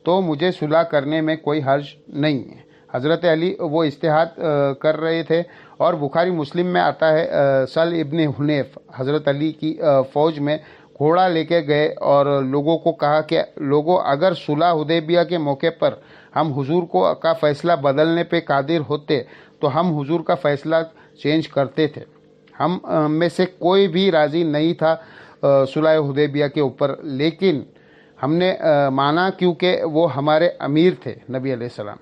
تو مجھے صلح کرنے میں کوئی حرج نہیں ہے۔ حضرت علی وہ اجتہاد کر رہے تھے، اور بخاری مسلم میں آتا ہے سہل ابن حنیف حضرت علی کی فوج میں گھوڑا لے کے گئے اور لوگوں کو کہا کہ لوگوں، اگر صلح حدیبیہ کے موقع پر ہم حضور کا فیصلہ بدلنے پہ قادر ہوتے تو ہم حضور کا فیصلہ چینج کرتے تھے۔ ہم میں سے کوئی بھی راضی نہیں تھا صلح حدیبیہ کے اوپر، لیکن ہم نے مانا کیونکہ وہ ہمارے امیر تھے نبی علیہ السلام۔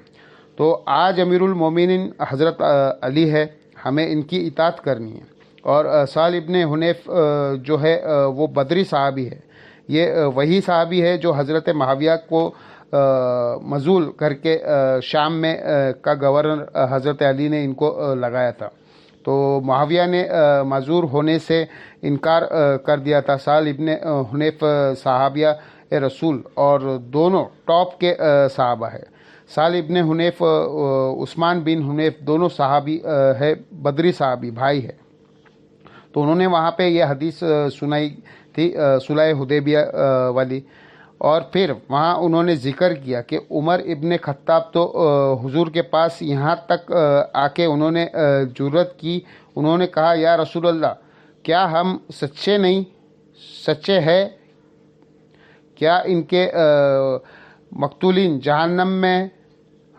تو آج امیر المومنین حضرت علی ہے، ہمیں ان کی اطاعت کرنی ہے۔ اور سہل ابن حنیف جو ہے وہ بدری صحابی ہے، یہ وہی صحابی ہے جو حضرت معاویہ کو مذول کر کے شام میں کا گورنر حضرت علی نے ان کو لگایا تھا، تو معاویہ نے معذور ہونے سے انکار کر دیا تھا۔ سہل ابن حنیف صحابیہ رسول اور دونوں ٹاپ کے صحابہ ہے۔ سہل ابن حنیف عثمان بن حنیف دونوں صحابی ہے، بدری صحابی بھائی ہے، تو انہوں نے وہاں پہ یہ حدیث سنائی تھی صلح حدیبیہ والی، اور پھر وہاں انہوں نے ذکر کیا کہ عمر ابن خطاب تو حضور کے پاس یہاں تک آ کے انہوں نے جرأت کی، انہوں نے کہا یا رسول اللہ، کیا ہم سچے نہیں؟ سچے ہے؟ کیا ان کے مقتولین جہنم میں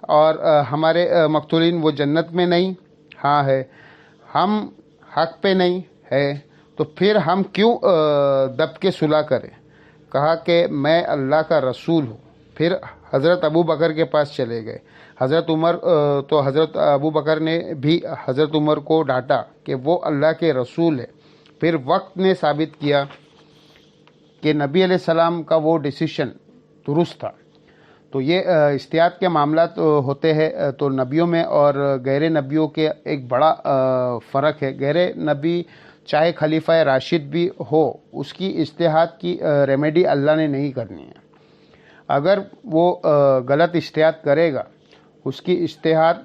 اور ہمارے مقتولین وہ جنت میں نہیں؟ ہاں ہے۔ ہم حق پہ نہیں ہے تو پھر ہم کیوں دب کے صلح کریں؟ کہا کہ میں اللہ کا رسول ہوں۔ پھر حضرت ابو بکر کے پاس چلے گئے۔ حضرت عمر تو حضرت ابو بکر نے بھی حضرت عمر کو ڈانٹا کہ وہ اللہ کے رسول ہے۔ پھر وقت نے ثابت کیا کہ نبی علیہ السلام کا وہ ڈیسیشن درست تھا۔ تو یہ اجتہاد کے معاملات ہوتے ہیں تو نبیوں میں اور غیر نبیوں کے ایک بڑا فرق ہے۔ غیر نبی چاہے خلیفہ راشد بھی ہو، اس کی اجتہاد کی ریمیڈی اللہ نے نہیں کرنی ہے۔ اگر وہ غلط اجتہاد کرے گا، اس کی اجتہاد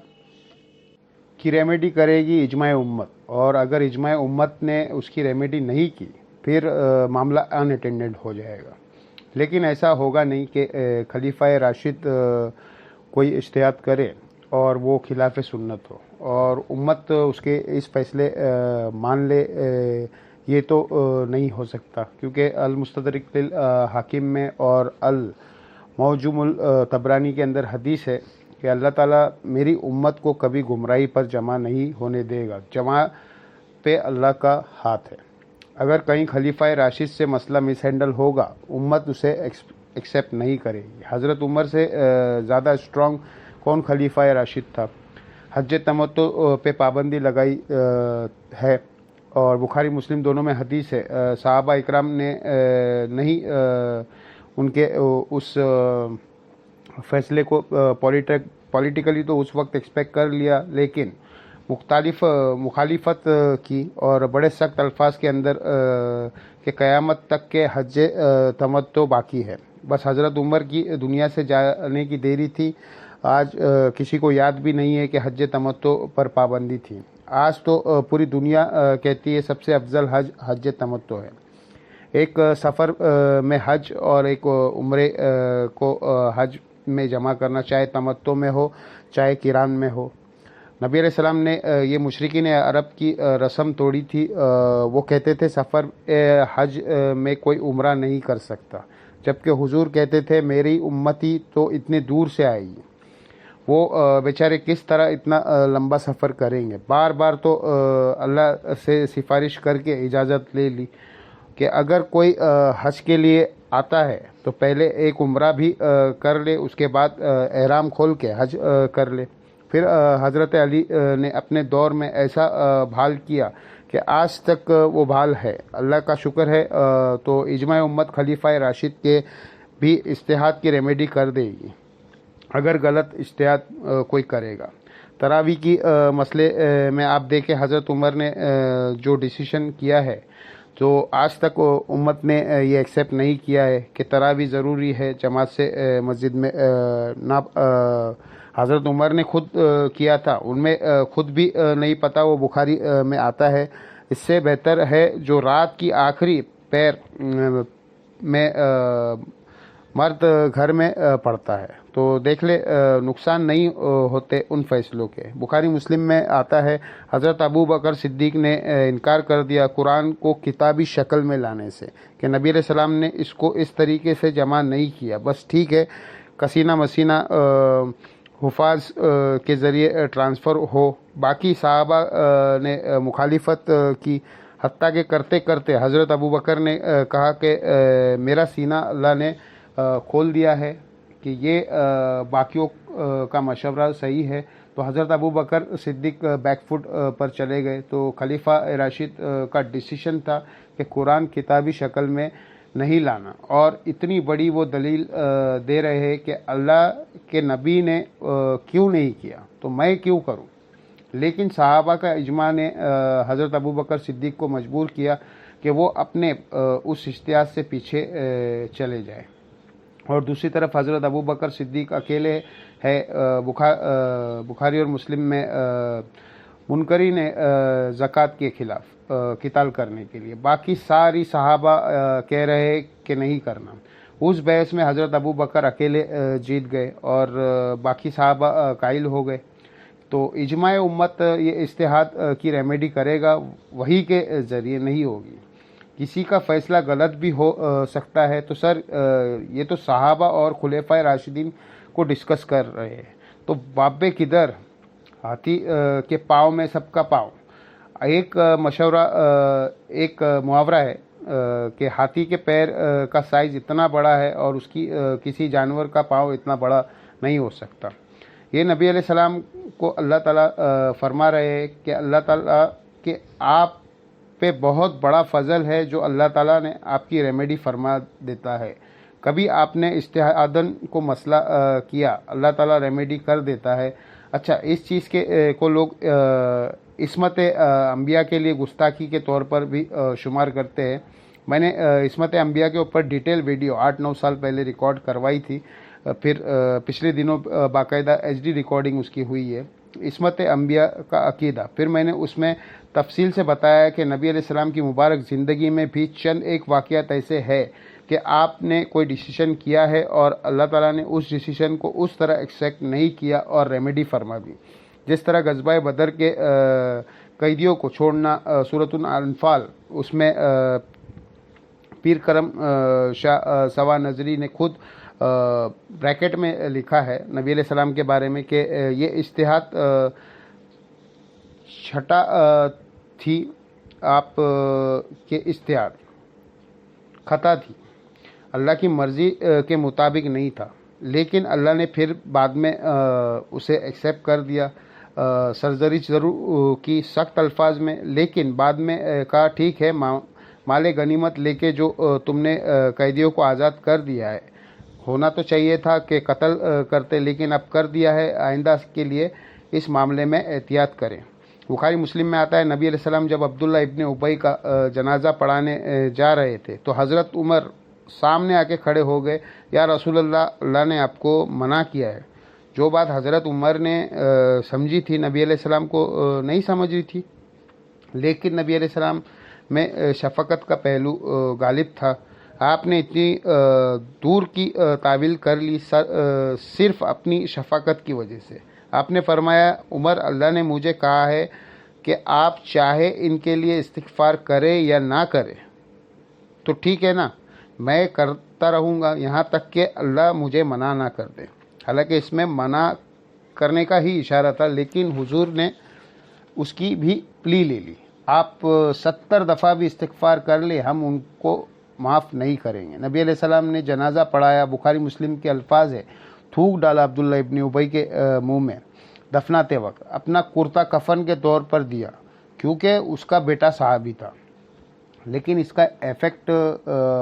کی ریمیڈی کرے گی اجماع امت، اور اگر اجماع امت نے اس کی ریمیڈی نہیں کی پھر معاملہ ان اٹینڈنٹ ہو جائے گا۔ لیکن ایسا ہوگا نہیں کہ خلیفہ راشد کوئی اجتہاد کرے اور وہ خلاف سنت ہو اور امت اس کے اس فیصلے مان لے، یہ تو نہیں ہو سکتا، کیونکہ المستدرک للحاکم میں اور المعجم الطبرانی کے اندر حدیث ہے کہ اللہ تعالیٰ میری امت کو کبھی گمراہی پر جمع نہیں ہونے دے گا، جمع پہ اللہ کا ہاتھ ہے۔ اگر کہیں خلیفہ راشد سے مسئلہ مس ہینڈل ہوگا، امت اسے ایکسیپٹ نہیں کرے گی۔ حضرت عمر سے زیادہ اسٹرانگ کون خلیفہ راشد تھا؟ حج تمتع پہ پابندی لگائی ہے، اور بخاری مسلم دونوں میں حدیث ہے، صحابہ اکرام نے نہیں ان کے اس فیصلے کو پولیٹیکلی تو اس وقت ایکسپیکٹ کر لیا، لیکن مخالفت کی اور بڑے سخت الفاظ کے اندر کہ قیامت تک کے حج تمتع باقی ہے۔ بس حضرت عمر کی دنیا سے جانے کی دیری تھی۔ آج کسی کو یاد بھی نہیں ہے کہ حج تمتع پر پابندی تھی۔ آج تو پوری دنیا کہتی ہے سب سے افضل حج حج تمتع ہے۔ ایک سفر میں حج اور ایک عمرے کو حج میں جمع کرنا، چاہے تمتع میں ہو چاہے قران میں ہو۔ نبی علیہ السلام نے یہ مشرکین عرب کی رسم توڑی تھی۔ وہ کہتے تھے سفر حج میں کوئی عمرہ نہیں کر سکتا، جبکہ حضور کہتے تھے میری امتی تو اتنے دور سے آئی، وہ بیچارے کس طرح اتنا لمبا سفر کریں گے۔ بار بار تو اللہ سے سفارش کر کے اجازت لے لی کہ اگر کوئی حج کے لیے آتا ہے تو پہلے ایک عمرہ بھی کر لے، اس کے بعد احرام کھول کے حج کر لے۔ پھر حضرت علی نے اپنے دور میں ایسا بحال کیا کہ آج تک وہ بحال ہے۔ اللہ کا شکر ہے تو اجماع امت خلیفہ راشد کے بھی اجتہاد کی ریمیڈی کر دے گی اگر غلط اجتہاد کوئی کرے گا۔ تراویح کی مسئلے میں آپ دیکھیں حضرت عمر نے جو ڈیسیشن کیا ہے، تو آج تک امت نے یہ ایکسیپٹ نہیں کیا ہے کہ تراویح ضروری ہے جماعت سے مسجد میں نہ۔ حضرت عمر نے خود کیا تھا، ان میں خود بھی نہیں پتہ، وہ بخاری میں آتا ہے۔ اس سے بہتر ہے جو رات کی آخری پیر میں مرد گھر میں پڑھتا ہے، تو دیکھ لے نقصان نہیں ہوتے ان فیصلوں کے۔ بخاری مسلم میں آتا ہے حضرت ابو بکر صدیق نے انکار کر دیا قرآن کو کتابی شکل میں لانے سے، کہ نبی علیہ السلام نے اس کو اس طریقے سے جمع نہیں کیا، بس ٹھیک ہے کسینہ مسینہ حفاظ کے ذریعے ٹرانسفر ہو۔ باقی صحابہ نے مخالفت کی، حتیٰ کہ کرتے کرتے حضرت ابو بکر نے کہا کہ میرا سینہ اللہ نے کھول دیا ہے کہ یہ باقیوں کا مشورہ صحیح ہے، تو حضرت ابو بکر صدیق بیک فٹ پر چلے گئے۔ تو خلیفہ راشد کا ڈیسیشن تھا کہ قرآن کتابی شکل میں نہیں لانا، اور اتنی بڑی وہ دلیل دے رہے ہیں کہ اللہ کے نبی نے کیوں نہیں کیا تو میں کیوں کروں۔ لیکن صحابہ کا اجماع نے حضرت ابو بکر صدیق کو مجبور کیا کہ وہ اپنے اس اجتہاد سے پیچھے چلے جائے، اور دوسری طرف حضرت ابو بکر صدیق اکیلے ہے۔ بخاری اور مسلم میں منکرین زکوٰۃ کے خلاف قتال کرنے کے لیے، باقی ساری صحابہ کہہ رہے کہ نہیں کرنا۔ اس بحث میں حضرت ابو بکر اکیلے جیت گئے اور باقی صحابہ قائل ہو گئے۔ تو اجماع امت یہ اجتہاد کی ریمیڈی کرے گا، وحی کے ذریعے نہیں ہوگی۔ کسی کا فیصلہ غلط بھی ہو سکتا ہے. تو سر یہ تو صحابہ اور خلفائے راشدین کو ڈسکس کر رہے ہیں. تو بابے کدھر، ہاتھی کے پاؤں میں سب کا پاؤں. ایک ایک محاورہ ہے کہ ہاتھی کے پیر کا سائز اتنا بڑا ہے اور اس کی کسی جانور کا پاؤں اتنا بڑا نہیں ہو سکتا. یہ نبی علیہ السلام کو اللہ تعالیٰ فرما رہے ہیں کہ اللہ تعالیٰ کہ آپ پہ بہت بڑا فضل ہے جو اللہ تعالیٰ نے آپ کی ریمیڈی فرما دیتا ہے. کبھی آپ نے اجتہاداً کو مسئلہ کیا، اللہ تعالیٰ ریمیڈی کر دیتا ہے. اچھا، اس چیز کے کو لوگ عصمت انبیاء کے لیے گستاخی کے طور پر بھی شمار کرتے ہیں. میں نے عصمت انبیاء کے اوپر ڈیٹیل ویڈیو 8-9 سال پہلے ریکارڈ کروائی تھی. پھر پچھلے دنوں باقاعدہ HD ریکارڈنگ اس کی ہوئی ہے، عصمت انبیاء کا عقیدہ. پھر میں نے اس میں تفصیل سے بتایا کہ نبی علیہ السلام کی مبارک زندگی میں بھی چند ایک واقعات ایسے ہے کہ آپ نے کوئی ڈیسیشن کیا ہے اور اللہ تعالیٰ نے اس ڈیسیشن کو اس طرح ایکسیپٹ نہیں کیا اور ریمیڈی فرما دی. جس طرح غزوہ بدر کے قیدیوں کو چھوڑنا، سورۃ الانفال، اس میں پیر کرم شاہ سوا نظری نے خود بریکٹ میں لکھا ہے نبی علیہ السلام کے بارے میں کہ یہ اجتہاد چھٹا تھی آپ کے اجتہاد خطا تھی، اللہ کی مرضی کے مطابق نہیں تھا، لیکن اللہ نے پھر بعد میں اسے ایکسیپٹ کر دیا. سرزنش ضرور کی سخت الفاظ میں، لیکن بعد میں کہا ٹھیک ہے، مال غنیمت لے کے جو تم نے قیدیوں کو آزاد کر دیا ہے، ہونا تو چاہیے تھا کہ قتل کرتے، لیکن اب کر دیا ہے، آئندہ کے لیے اس معاملے میں احتیاط کریں. بخاری مسلم میں آتا ہے نبی علیہ السلام جب عبداللہ ابن ابی کا جنازہ پڑھانے جا رہے تھے تو حضرت عمر سامنے آ کے کھڑے ہو گئے. یا رسول اللہ، اللہ نے آپ کو منع کیا ہے. جو بات حضرت عمر نے سمجھی تھی نبی علیہ السلام کو نہیں سمجھ رہی تھی، لیکن نبی علیہ السلام میں شفقت کا پہلو غالب تھا. آپ نے اتنی دور کی تعویل کر لی صرف اپنی شفقت کی وجہ سے. آپ نے فرمایا عمر، اللہ نے مجھے کہا ہے کہ آپ چاہے ان کے لیے استغفار کرے یا نہ کرے تو ٹھیک ہے نا، میں کرتا رہوں گا یہاں تک کہ اللہ مجھے منع نہ کر دے. حالانکہ اس میں منع کرنے کا ہی اشارہ تھا، لیکن حضور نے اس کی بھی پلی لے لی. آپ 70 دفعہ بھی استغفار کر لے، ہم ان کو معاف نہیں کریں گے. نبی علیہ السلام نے جنازہ پڑھایا. بخاری مسلم کے الفاظ ہے، تھوک ڈالا عبداللہ ابن ابی کے منہ میں دفناتے وقت، اپنا کرتا کفن کے طور پر دیا کیونکہ اس کا بیٹا صحابی تھا. لیکن اس کا ایفیکٹ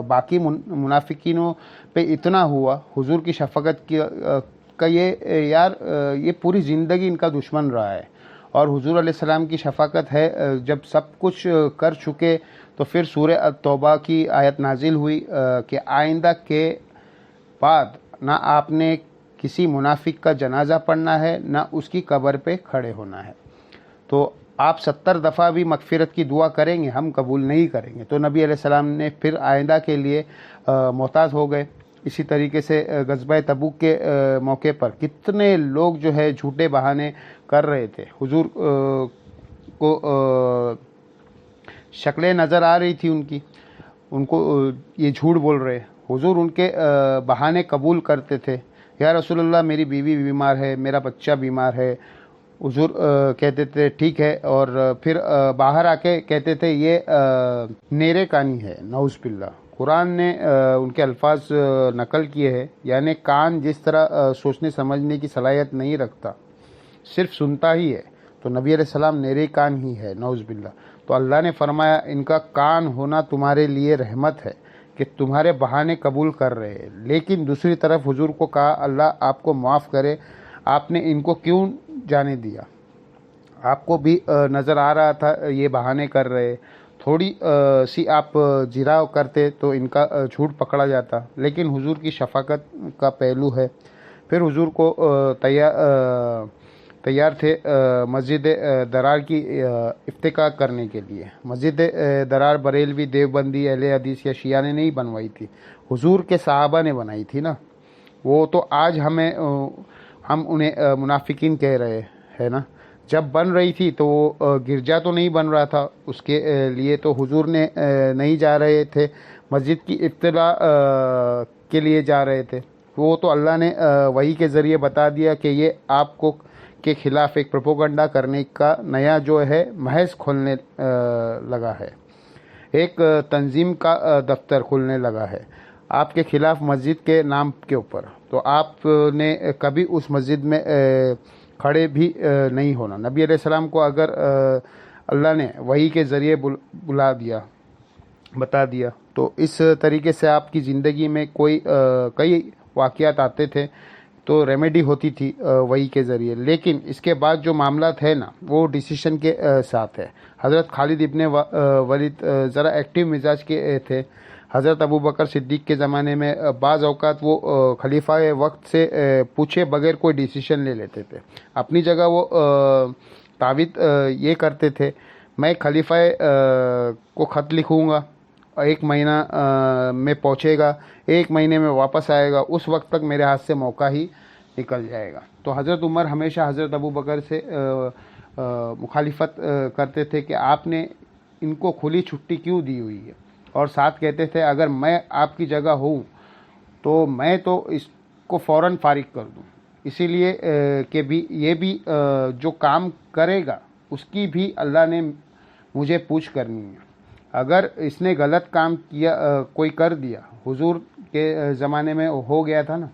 باقی منافقینوں پہ اتنا ہوا، حضور کی شفقت کا یہ پوری زندگی ان کا دشمن رہا ہے. اور حضور علیہ السلام کی شفقت ہے. جب سب کچھ کر چکے تو پھر سورہ التوبہ کی آیت نازل ہوئی کہ آئندہ کے بعد نہ آپ نے کسی منافق کا جنازہ پڑھنا ہے، نہ اس کی قبر پہ کھڑے ہونا ہے. تو آپ 70 دفعہ بھی مغفرت کی دعا کریں گے، ہم قبول نہیں کریں گے. تو نبی علیہ السلام نے پھر آئندہ کے لیے محتاط ہو گئے. اسی طریقے سے غزوہ تبوک کے موقع پر کتنے لوگ جو ہے جھوٹے بہانے کر رہے تھے. حضور کو شکلیں نظر آ رہی تھی ان کو یہ جھوٹ بول رہے. حضور ان کے بہانے قبول کرتے تھے. یا رسول اللہ، میری بیوی بیمار ہے، میرا بچہ بیمار ہے. حضور کہتے تھے ٹھیک ہے، اور پھر باہر آ کے کہتے تھے یہ نیرے کانی ہے. نعوذ باللہ. قرآن نے ان کے الفاظ نقل کیے ہیں، یعنی کان جس طرح سوچنے سمجھنے کی صلاحیت نہیں رکھتا، صرف سنتا ہی ہے، تو نبی علیہ السلام نیرے کان ہی ہے. نعوذ باللہ. تو اللہ نے فرمایا ان کا کان ہونا تمہارے لیے رحمت ہے کہ تمہارے بہانے قبول کر رہے ہیں. لیکن دوسری طرف حضور کو کہا اللہ آپ کو معاف کرے، آپ نے ان کو کیوں جانے دیا؟ آپ کو بھی نظر آ رہا تھا یہ بہانے کر رہے. تھوڑی سی آپ جراؤ کرتے تو ان کا جھوٹ پکڑا جاتا. لیکن حضور کی شفقت کا پہلو ہے. پھر حضور کو تیار تھے مسجد درار کی افتتاح کرنے کے لیے. مسجد درار بریلوی، دیوبندی، اہل حدیث یا شیعہ نے نہیں بنوائی تھی، حضور کے صحابہ نے بنائی تھی نا. وہ تو آج ہم انہیں منافقین کہہ رہے ہیں نا. جب بن رہی تھی تو وہ گرجا تو نہیں بن رہا تھا، اس کے لیے تو حضور نے نہیں جا رہے تھے، مسجد کی اطلاع کے لیے جا رہے تھے۔ وہ تو اللہ نے وحی کے ذریعے بتا دیا کہ یہ آپ کو کے خلاف ایک پروپیگنڈا کرنے کا نیا جو ہے محض کھولنے لگا ہے، ایک تنظیم کا دفتر کھلنے لگا ہے آپ کے خلاف مسجد کے نام کے اوپر۔ تو آپ نے کبھی اس مسجد میں کھڑے بھی نہیں ہونا۔ نبی علیہ السلام کو اگر اللہ نے وحی کے ذریعے بلا دیا، بتا دیا، تو اس طریقے سے آپ کی زندگی میں کئی واقعات آتے تھے تو ریمیڈی ہوتی تھی وحی کے ذریعے، لیکن اس کے بعد جو معاملات ہے نا وہ ڈیسیشن کے ساتھ ہے۔ حضرت خالد ابن ولید ذرا ایکٹیو مزاج کے تھے۔ حضرت ابوبکر صدیق کے زمانے میں بعض اوقات وہ خلیفہ وقت سے پوچھے بغیر کوئی ڈیسیشن لے لیتے تھے۔ اپنی جگہ وہ تعویض یہ کرتے تھے، میں خلیفہ کو خط لکھوں گا، 1 مہینہ میں پہنچے گا، 1 مہینے میں واپس آئے گا، اس وقت تک میرے ہاتھ سے موقع ہی نکل جائے گا۔ تو حضرت عمر ہمیشہ حضرت ابوبکر سے مخالفت کرتے تھے کہ آپ نے ان کو کھلی چھٹی کیوں دی ہوئی ہے، اور ساتھ کہتے تھے اگر میں آپ کی جگہ ہوں تو میں تو اس کو فوراً فارغ کر دوں، اسی لیے کہ یہ بھی جو کام کرے گا اس کی بھی اللہ نے مجھے پوچھ کرنی ہے۔ اگر اس نے غلط کام کیا، کوئی کر دیا، حضور کے زمانے میں ہو گیا تھا نا،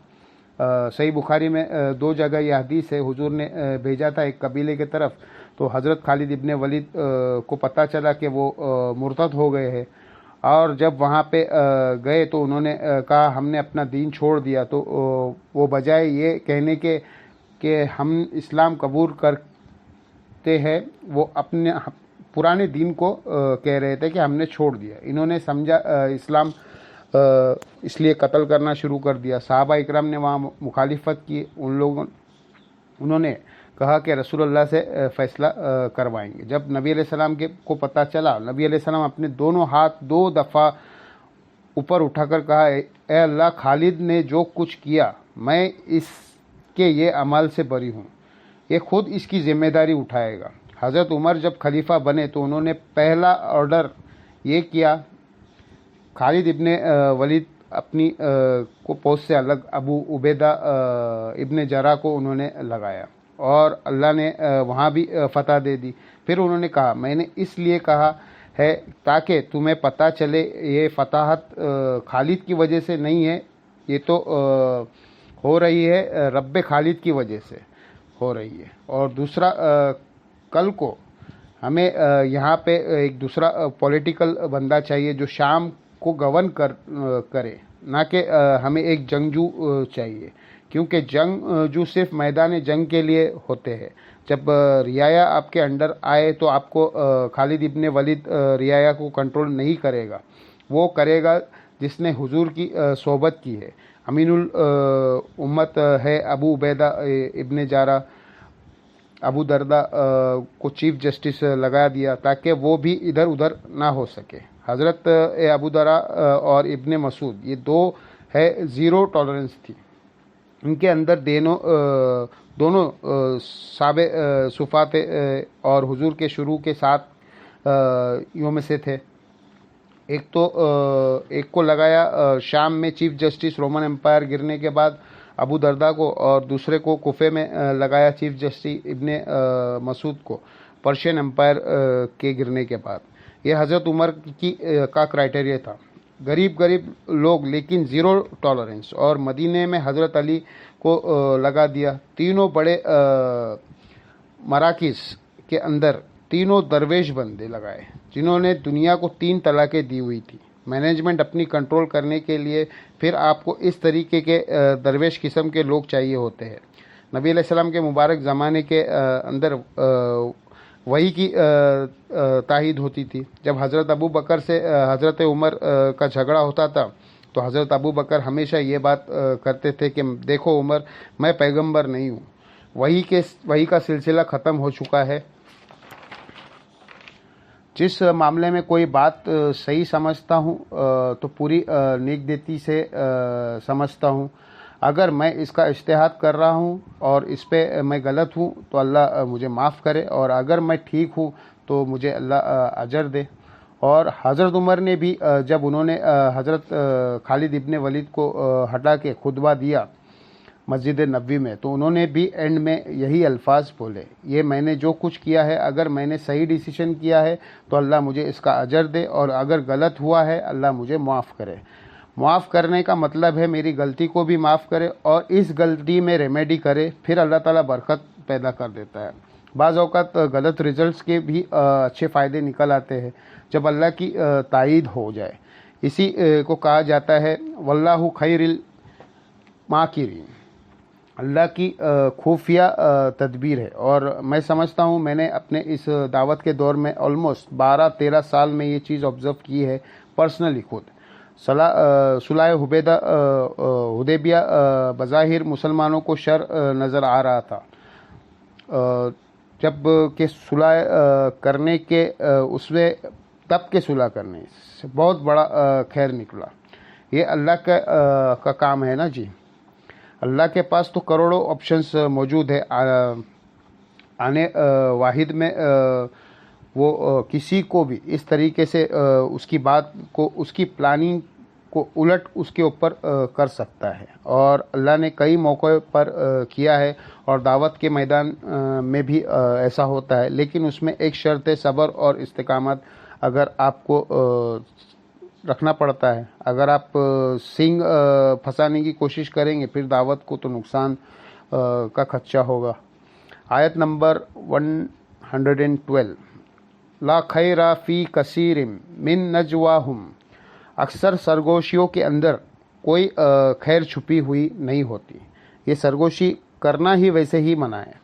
صحیح بخاری میں 2 جگہ یہ حدیث ہے، حضور نے بھیجا تھا ایک قبیلے کے طرف، تو حضرت خالد ابن ولید کو پتہ چلا کہ وہ مرتد ہو گئے ہیں، اور جب وہاں پہ گئے تو انہوں نے کہا ہم نے اپنا دین چھوڑ دیا، تو وہ بجائے یہ کہنے کے کہ ہم اسلام قبول کرتے ہیں، وہ اپنے پرانے دین کو کہہ رہے تھے کہ ہم نے چھوڑ دیا۔ انہوں نے سمجھا اسلام اس لیے قتل کرنا شروع کر دیا۔ صحابہ اکرام نے وہاں مخالفت کی، انہوں نے کہا کہ رسول اللہ سے فیصلہ کروائیں گے۔ جب نبی علیہ السلام کو پتہ چلا، نبی علیہ السلام اپنے دونوں ہاتھ 2 دفعہ اوپر اٹھا کر کہا، اے اللہ، خالد نے جو کچھ کیا میں اس کے یہ عمل سے بری ہوں، یہ خود اس کی ذمہ داری اٹھائے گا۔ حضرت عمر جب خلیفہ بنے تو انہوں نے پہلا آرڈر یہ کیا، خالد ابن ولید اپنی کو پوسٹ سے الگ ابو عبیدہ ابن جراح کو انہوں نے لگایا، اور اللہ نے وہاں بھی فتح دے دی۔ پھر انہوں نے کہا میں نے اس لیے کہا ہے تاکہ تمہیں پتہ چلے یہ فتحت خالد کی وجہ سے نہیں ہے، یہ تو ہو رہی ہے رب خالد کی وجہ سے ہو رہی ہے۔ اور دوسرا، کل کو ہمیں یہاں پہ ایک دوسرا پولیٹیکل بندہ چاہیے جو شام کو گورن کرے، نہ کہ ہمیں ایک جنگجو چاہیے، کیونکہ جنگجو صرف میدان جنگ کے لیے ہوتے ہیں۔ جب رعایا آپ کے انڈر آئے تو آپ کو خالد ابن ولید رعایا کو کنٹرول نہیں کرے گا، وہ کرے گا جس نے حضور کی صحبت کی ہے۔ امین الامت ہے ابو عبیدہ ابن جراح، ابو دردہ کو چیف جسٹس لگا دیا تاکہ وہ بھی ادھر ادھر نہ ہو سکے۔ حضرت ابو دردہ اور ابن مسعود، یہ 2 ہے 0 ٹالرنس تھی ان کے اندر، دونوں صفات اور حضور کے شروع کے 7 میں سے تھے۔ ایک کو لگایا شام میں چیف جسٹس رومن امپائر گرنے کے بعد ابو دردہ کو، اور دوسرے کو کوفے میں لگایا چیف جسٹس ابن مسعود کو پرشین امپائر کے گرنے کے بعد۔ یہ حضرت عمر کا کرائٹیریا تھا، غریب لوگ لیکن 0 ٹالرنس، اور مدینے میں حضرت علی کو لگا دیا۔ تینوں بڑے مراکز کے اندر 3 درویش بندے لگائے جنہوں نے دنیا کو 3 طلاقیں دی ہوئی تھی مینجمنٹ اپنی کنٹرول کرنے کے لیے۔ پھر آپ کو اس طریقے کے درویش قسم کے لوگ چاہیے ہوتے ہیں۔ نبی علیہ السلام کے مبارک زمانے کے اندر وحی کی تائید ہوتی تھی۔ جب حضرت ابو بکر سے حضرت عمر کا جھگڑا ہوتا تھا تو حضرت ابو بکر ہمیشہ یہ بات کرتے تھے کہ دیکھو عمر، میں پیغمبر نہیں ہوں، وحی کا سلسلہ ختم ہو چکا ہے۔ جس معاملے میں کوئی بات صحیح سمجھتا ہوں تو پوری نیک دیتی سے سمجھتا ہوں، اگر میں اس کا اجتہاد کر رہا ہوں اور اس پہ میں غلط ہوں تو اللہ مجھے معاف کرے، اور اگر میں ٹھیک ہوں تو مجھے اللہ اجر دے۔ اور حضرت عمر نے بھی جب انہوں نے حضرت خالد ابن ولید کو ہٹا کے خطبہ دیا مسجد نبوی میں، تو انہوں نے بھی اینڈ میں یہی الفاظ بولے، یہ میں نے جو کچھ کیا ہے، اگر میں نے صحیح ڈیسیشن کیا ہے تو اللہ مجھے اس کا اجر دے، اور اگر غلط ہوا ہے اللہ مجھے معاف کرے۔ معاف کرنے کا مطلب ہے میری غلطی کو بھی معاف کرے اور اس غلطی میں ریمیڈی کرے، پھر اللہ تعالیٰ برکت پیدا کر دیتا ہے۔ بعض اوقات غلط ریزلٹس کے بھی اچھے فائدے نکل آتے ہیں جب اللہ کی تائید ہو جائے۔ اسی کو کہا جاتا ہے واللہ خیر الماکرین، اللہ کی خفیہ تدبیر ہے۔ اور میں سمجھتا ہوں میں نے اپنے اس دعوت کے دور میں آلموسٹ 12-13 سال میں یہ چیز آبزرو کی ہے پرسنلی خود۔ صلح حدیبیہ بظاہر مسلمانوں کو شر نظر آ رہا تھا، جب کہ صلح کرنے کے اس میں تب کے صلح کرنے سے بہت بڑا خیر نکلا۔ یہ اللہ کا کام ہے نا جی۔ اللہ کے پاس تو کروڑوں آپشنز موجود ہے، آنے واحد میں وہ کسی کو بھی اس طریقے سے اس کی بات کو، اس کی پلاننگ کو الٹ اس کے اوپر کر سکتا ہے، اور اللہ نے کئی موقع پر کیا ہے، اور دعوت کے میدان میں بھی ایسا ہوتا ہے، لیکن اس میں ایک شرط ہے صبر اور استقامت اگر آپ کو رکھنا پڑتا ہے۔ اگر آپ سنگ پھنسانے کی کوشش کریں گے پھر دعوت کو تو نقصان کا خدشہ ہوگا۔ آیت نمبر 112، لا خیر فی کثیر من نجواہم، اکثر سرگوشیوں کے اندر کوئی خیر چھپی ہوئی نہیں ہوتی۔ یہ سرگوشی کرنا ہی ویسے ہی منع ہے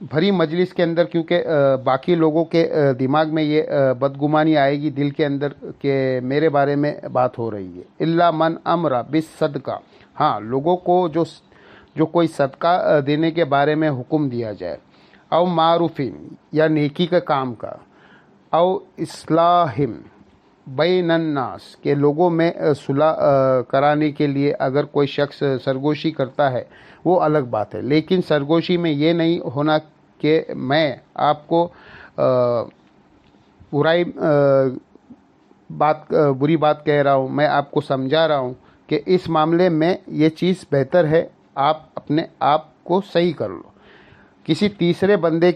بھری مجلس کے اندر، کیونکہ باقی لوگوں کے دماغ میں یہ بدگمانی آئے گی دل کے اندر کہ میرے بارے میں بات ہو رہی ہے۔ الا من امر بالصدقہ، ہاں لوگوں کو جو کوئی صدقہ دینے کے بارے میں حکم دیا جائے، او معروفین یا نیکی کا کام کا، او اصلاحم بین الناس کہ لوگوں میں صلح کرانے کے لیے اگر کوئی شخص سرگوشی کرتا ہے وہ الگ بات ہے، لیکن سرگوشی میں یہ نہیں ہونا کہ میں آپ کو بری بات کہہ رہا ہوں، میں آپ کو سمجھا رہا ہوں کہ اس معاملے میں یہ چیز بہتر ہے، آپ اپنے آپ کو صحیح کر لو۔ کسی تیسرے بندے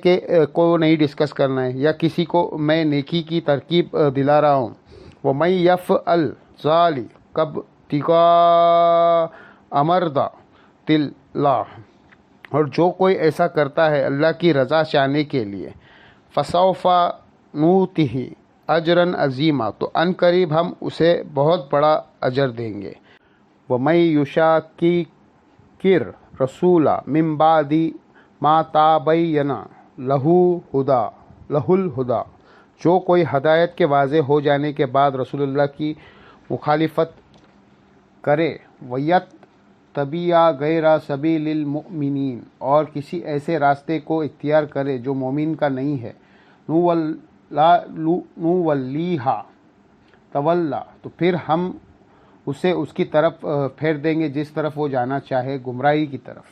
کو نہیں ڈسکس کرنا ہے، یا کسی کو میں نیکی کی ترکیب دلا رہا ہوں۔ وَمَن يَفْعَلْ ذَلِكَ ابْتِغَاءَ مَرْضَاتِ اللَّهِ، اور جو کوئی ایسا کرتا ہے اللہ کی رضا چاہنے کے لیے، فَسَوْفَ نُؤْتِهِ أَجْرًا عَظِيمًا، تو ان قریب ہم اسے بہت بڑا اجر دیں گے۔ وَمَن يُشَاقِقِ الرَّسُولَ مِن بَعْدِ مَا تَبَيَّنَ لَهُ الْهُدَى، جو کوئی ہدایت کے واضح ہو جانے کے بعد رسول اللہ کی مخالفت کرے، وَيَتَّبِعْ غَيْرَ سَبِيلِ الْمُؤْمِنِينَ، اور کسی ایسے راستے کو اختیار کرے جو مومن کا نہیں ہے، نُوَلِّهَا تَوَلَّى، تو پھر ہم اسے اس کی طرف پھیر دیں گے جس طرف وہ جانا چاہے، گمراہی کی طرف۔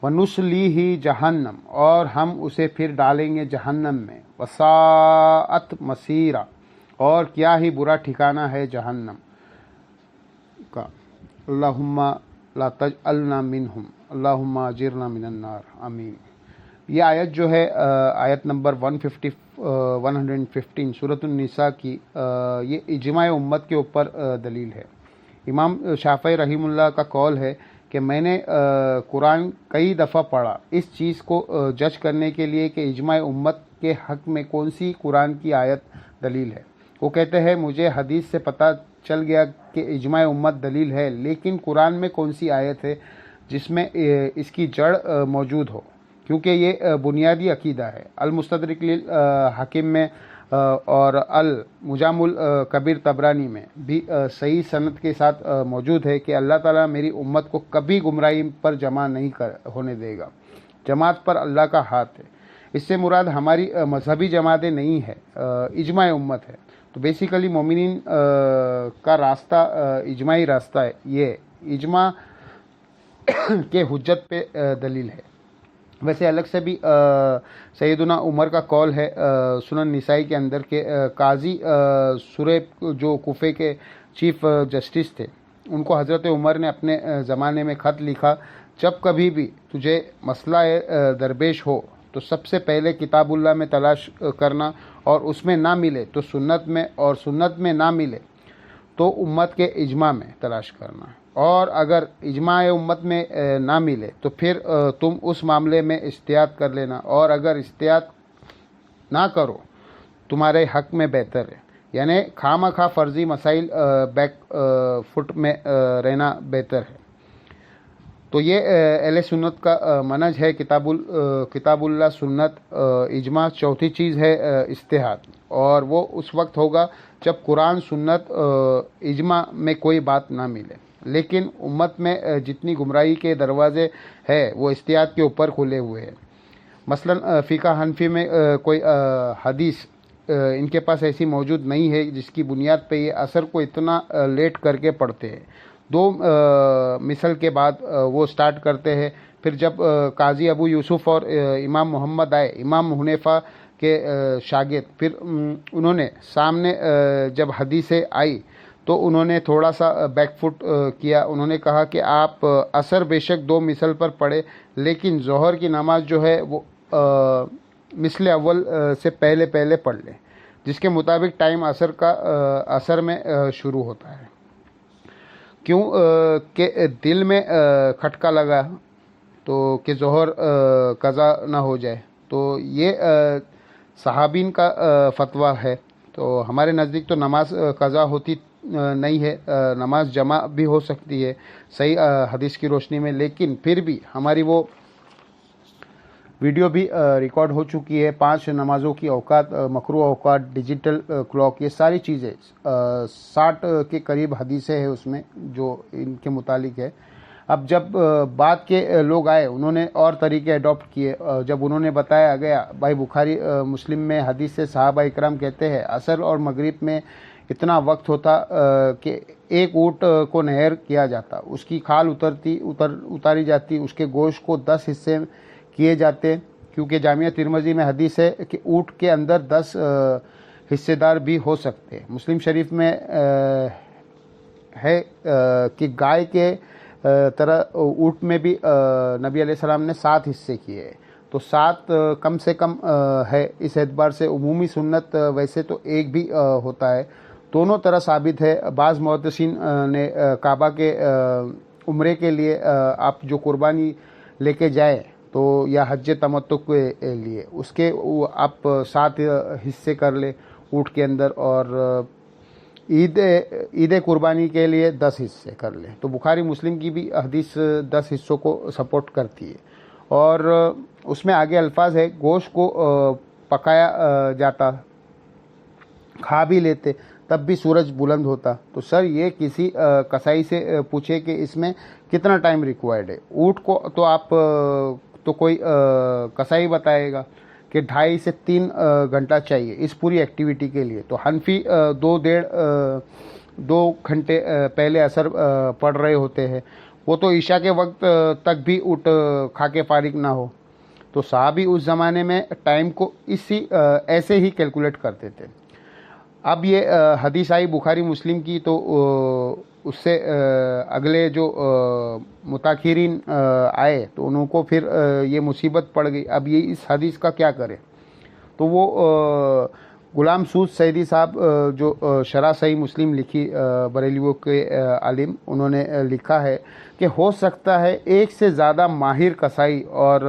وَنُصْلِيهِ جَهَنَّمَ، اور ہم اسے پھر ڈالیں گے جہنم میں۔ وَسَاءَتْ مَصِيرًا، اور کیا ہی برا ٹھکانہ ہے جہنم کا۔ اللہم لا تجعلنا منہم، اللہم اجرنا من النار، آمین۔ یہ آیت جو ہے آیت نمبر 115 سورۃ النساء کی، یہ اجماع امت کے اوپر دلیل ہے۔ امام شافعی رحمہ اللہ کا قول ہے کہ میں نے قرآن کئی دفعہ پڑھا اس چیز کو جج کرنے کے لیے کہ اجماع امت کے حق میں کون سی قرآن کی آیت دلیل ہے۔ وہ کہتے ہیں مجھے حدیث سے پتہ چل گیا کہ اجماع امت دلیل ہے، لیکن قرآن میں کون سی آیت ہے جس میں اس کی جڑ موجود ہو، کیونکہ یہ بنیادی عقیدہ ہے۔ المستدرک للحاکم میں اور المجام الکبیر طبرانی میں بھی صحیح سند کے ساتھ موجود ہے کہ اللہ تعالیٰ میری امت کو کبھی گمراہی پر جمع نہیں ہونے دے گا۔ جماعت پر اللہ کا ہاتھ ہے، اس سے مراد ہماری مذہبی جماعتیں نہیں ہے، اجماع امت ہے۔ تو بیسیکلی مومنین کا راستہ اجماعی راستہ ہے، یہ اجماع کے حجت پہ دلیل ہے۔ ویسے الگ سے بھی سیدنا عمر کا قول ہے سنن نسائی کے اندر کہ قاضی سریب جو کوفے کے چیف جسٹس تھے، ان کو حضرت عمر نے اپنے زمانے میں خط لکھا، جب کبھی بھی تجھے مسئلہ درپیش ہو تو سب سے پہلے کتاب اللہ میں تلاش کرنا، اور اس میں نہ ملے تو سنت میں، اور سنت میں نہ ملے تو امت کے اجماع میں تلاش کرنا، اور اگر اجماع امت میں نہ ملے تو پھر تم اس معاملے میں اجتہاد کر لینا، اور اگر اجتہاد نہ کرو تمہارے حق میں بہتر ہے۔ یعنی خواہ مخواہ فرضی مسائل بیک فٹ میں رہنا بہتر ہے۔ تو یہ اہل سنت کا منہج ہے، کتاب اللہ، سنت، اجماع۔ چوتھی چیز ہے اجتہاد، اور وہ اس وقت ہوگا جب قرآن، سنت، اجماع میں کوئی بات نہ ملے۔ لیکن امت میں جتنی گمراہی کے دروازے ہیں وہ اجتہاد کے اوپر کھلے ہوئے ہیں۔ مثلا فقہ حنفی میں کوئی حدیث ان کے پاس ایسی موجود نہیں ہے جس کی بنیاد پہ یہ اثر کو اتنا لیٹ کر کے پڑھتے ہیں۔ 2 مثل کے بعد وہ سٹارٹ کرتے ہیں، پھر جب قاضی ابو یوسف اور امام محمد آئے، امام حنیفہ کے شاگرد، پھر انہوں نے سامنے جب حدیثیں آئی تو انہوں نے تھوڑا سا بیک فٹ کیا۔ انہوں نے کہا کہ آپ اثر بے شک 2 مثل پر پڑھے، لیکن ظہر کی نماز جو ہے وہ مثل اول سے پہلے پڑھ لیں، جس کے مطابق ٹائم اثر میں شروع ہوتا ہے۔ کیوں کہ دل میں کھٹکا لگا تو کہ ظہر قضا نہ ہو جائے، تو یہ صحابین کا فتویٰ ہے۔ تو ہمارے نزدیک تو نماز قضا ہوتی نہیں ہے، نماز جمع بھی ہو سکتی ہے صحیح حدیث کی روشنی میں، لیکن پھر بھی ہماری وہ ویڈیو بھی ریکارڈ ہو چکی ہے، 5 نمازوں کی اوقات، مکروہ اوقات، ڈیجیٹل کلاک، یہ ساری چیزیں 60 کے قریب حدیثیں ہیں اس میں جو ان کے متعلق ہے۔ اب جب بعد کے لوگ آئے، انہوں نے اور طریقے اڈاپٹ کیے۔ جب انہوں نے بتایا گیا، بھائی بخاری مسلم میں حدیث سے صحابہ اکرام کہتے ہیں عصر اور مغرب میں اتنا وقت ہوتا کہ ایک اونٹ کو نہر کیا جاتا، اس کی کھال اتاری جاتی، اس کے گوشت کو 10 حصے کیے جاتے، کیونکہ جامعہ ترمذی میں حدیث ہے کہ اونٹ کے اندر 10 حصے دار بھی ہو سکتے۔ مسلم شریف میں ہے کہ گائے کے طرح اونٹ میں بھی نبی علیہ السلام نے 7 حصے کیے، تو 7 کم سے کم ہے۔ اس اعتبار سے عمومی سنت ویسے تو ایک بھی ہوتا ہے، دونوں طرح ثابت ہے۔ بعض محدثین نے کعبہ کے عمرے کے لیے آپ جو قربانی لے کے جائیں تو یا حج تمتع کے لیے اس کے آپ 7 حصے کر لیں اونٹ کے اندر، اور عید قربانی کے لیے 10 حصے کر لیں۔ تو بخاری مسلم کی بھی حدیث 10 حصوں کو سپورٹ کرتی ہے، اور اس میں آگے الفاظ ہے گوشت کو پکایا جاتا، کھا بھی لیتے، تب بھی سورج بلند ہوتا۔ تو سر یہ کسی کسائی سے پوچھے کہ اس میں کتنا ٹائم ریکوائرڈ ہے۔ اونٹ کو تو آپ تو کوئی کسائی بتائے گا کہ 2.5 سے 3 گھنٹہ چاہیے اس پوری ایکٹیویٹی کے لیے۔ تو حنفی 2 گھنٹے پہلے اثر پڑ رہے ہوتے ہیں، وہ تو عشاء کے وقت تک بھی اونٹ کھا کے فارغ نہ ہو۔ تو صحابی اس زمانے میں ٹائم کو ایسے ہی کیلکولیٹ کرتے تھے۔ اب یہ حدیث آئی بخاری مسلم کی، تو اس سے اگلے جو متاخرین آئے تو انہوں کو پھر یہ مصیبت پڑ گئی، اب یہ اس حدیث کا کیا کریں؟ تو وہ غلام سود سیدی صاحب جو شرح صحیح مسلم لکھی، بریلویوں کے عالم، انہوں نے لکھا ہے کہ ہو سکتا ہے ایک سے زیادہ ماہر کسائی اور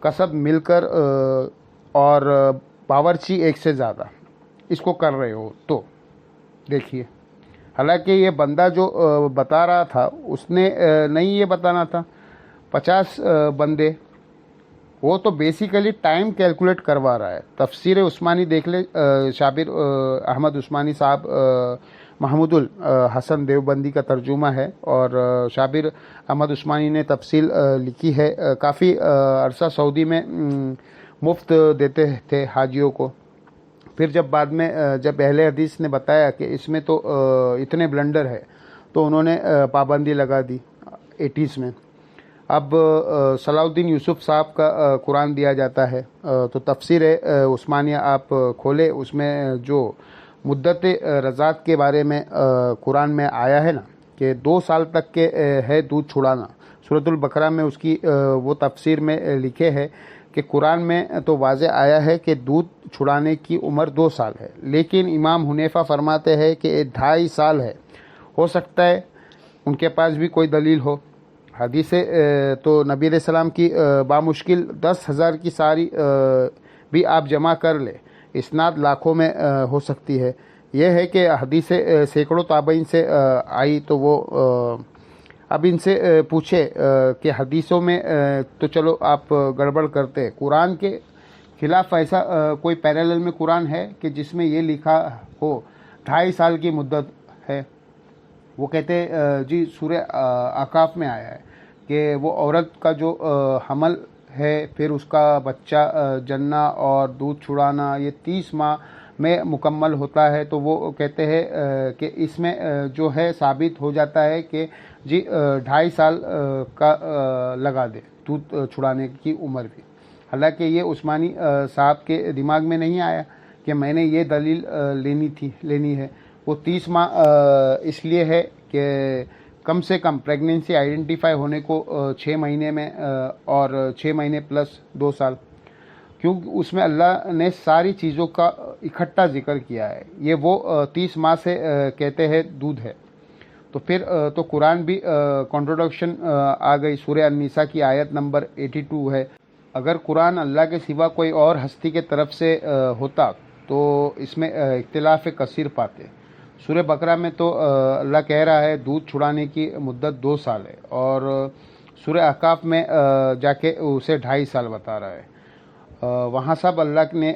کسب مل کر اور باورچی ایک سے زیادہ اس کو کر رہے ہو، تو دیکھیے، حالانکہ یہ بندہ جو بتا رہا تھا اس نے نہیں یہ بتانا تھا، 50 بندے، وہ تو بیسیکلی ٹائم کیلکولیٹ کروا رہا ہے۔ تفسیر عثمانی دیکھ لے، شابر احمد عثمانی صاحب، محمود الحسن دیوبندی کا ترجمہ ہے، اور شابر احمد عثمانی نے تفصیل لکھی ہے۔ کافی عرصہ سعودی میں مفت دیتے تھے حاجیوں کو، پھر جب بعد میں جب اہل حدیث نے بتایا کہ اس میں تو اتنے بلنڈر ہے، تو انہوں نے پابندی لگا دی 80s میں۔ اب صلاح الدین یوسف صاحب کا قرآن دیا جاتا ہے، تو تفسیر عثمانیہ آپ کھولے، اس میں جو مدت رضاعت کے بارے میں قرآن میں آیا ہے نا کہ 2 سال تک کے ہے دودھ چھڑانا، سورۃ البقرہ میں اس کی وہ تفسیر میں لکھے ہے کہ قرآن میں تو واضح آیا ہے کہ دودھ چھڑانے کی عمر 2 سال ہے، لیکن امام حنیفہ فرماتے ہیں کہ 2.5 سال ہے۔ ہو سکتا ہے ان کے پاس بھی کوئی دلیل ہو، حدیث تو نبی علیہ السلام کی بامشکل 10,000 کی ساری بھی آپ جمع کر لے، اسناد لاکھوں میں ہو سکتی ہے۔ یہ ہے کہ حدیث سینکڑوں تابعین سے آئی، تو وہ اب ان سے پوچھے کہ حدیثوں میں تو چلو آپ گڑبڑ کرتے، قرآن کے خلاف ایسا کوئی پیرالل میں قرآن ہے کہ جس میں یہ لکھا ہو 2.5 سال کی مدت ہے؟ وہ کہتے جی سورہ احقاف میں آیا ہے کہ وہ عورت کا جو حمل ہے، پھر اس کا بچہ جننا اور دودھ چھڑانا، یہ 30 ماہ میں مکمل ہوتا ہے۔ تو وہ کہتے ہیں کہ اس میں جو ہے ثابت ہو جاتا ہے کہ جی 2.5 سال کا لگا دے دودھ چھڑانے کی عمر بھی۔ حالانکہ یہ عثمانی صاحب کے دماغ میں نہیں آیا کہ میں نے یہ دلیل لینی ہے۔ وہ 30 ماہ اس لیے ہے کہ کم سے کم پریگنینسی آئیڈینٹیفائی ہونے کو 6 مہینے میں اور 6 مہینے پلس 2 سال، کیونکہ اس میں اللہ نے ساری چیزوں کا اکٹھا ذکر کیا ہے۔ یہ وہ 30 ماہ سے کہتے ہیں دودھ ہے، تو پھر تو قرآن بھی کنٹروڈکشن آ گئی۔ سورہ النساء کی آیت نمبر 82 ہے، اگر قرآن اللہ کے سوا کوئی اور ہستی کے طرف سے ہوتا تو اس میں اختلاف کثیر پاتے۔ سورہ بقرہ میں تو اللہ کہہ رہا ہے دودھ چھڑانے کی مدت 2 سال ہے، اور سورہ احقاف میں جا کے اسے 2.5 سال بتا رہا ہے۔ وہاں سب اللہ نے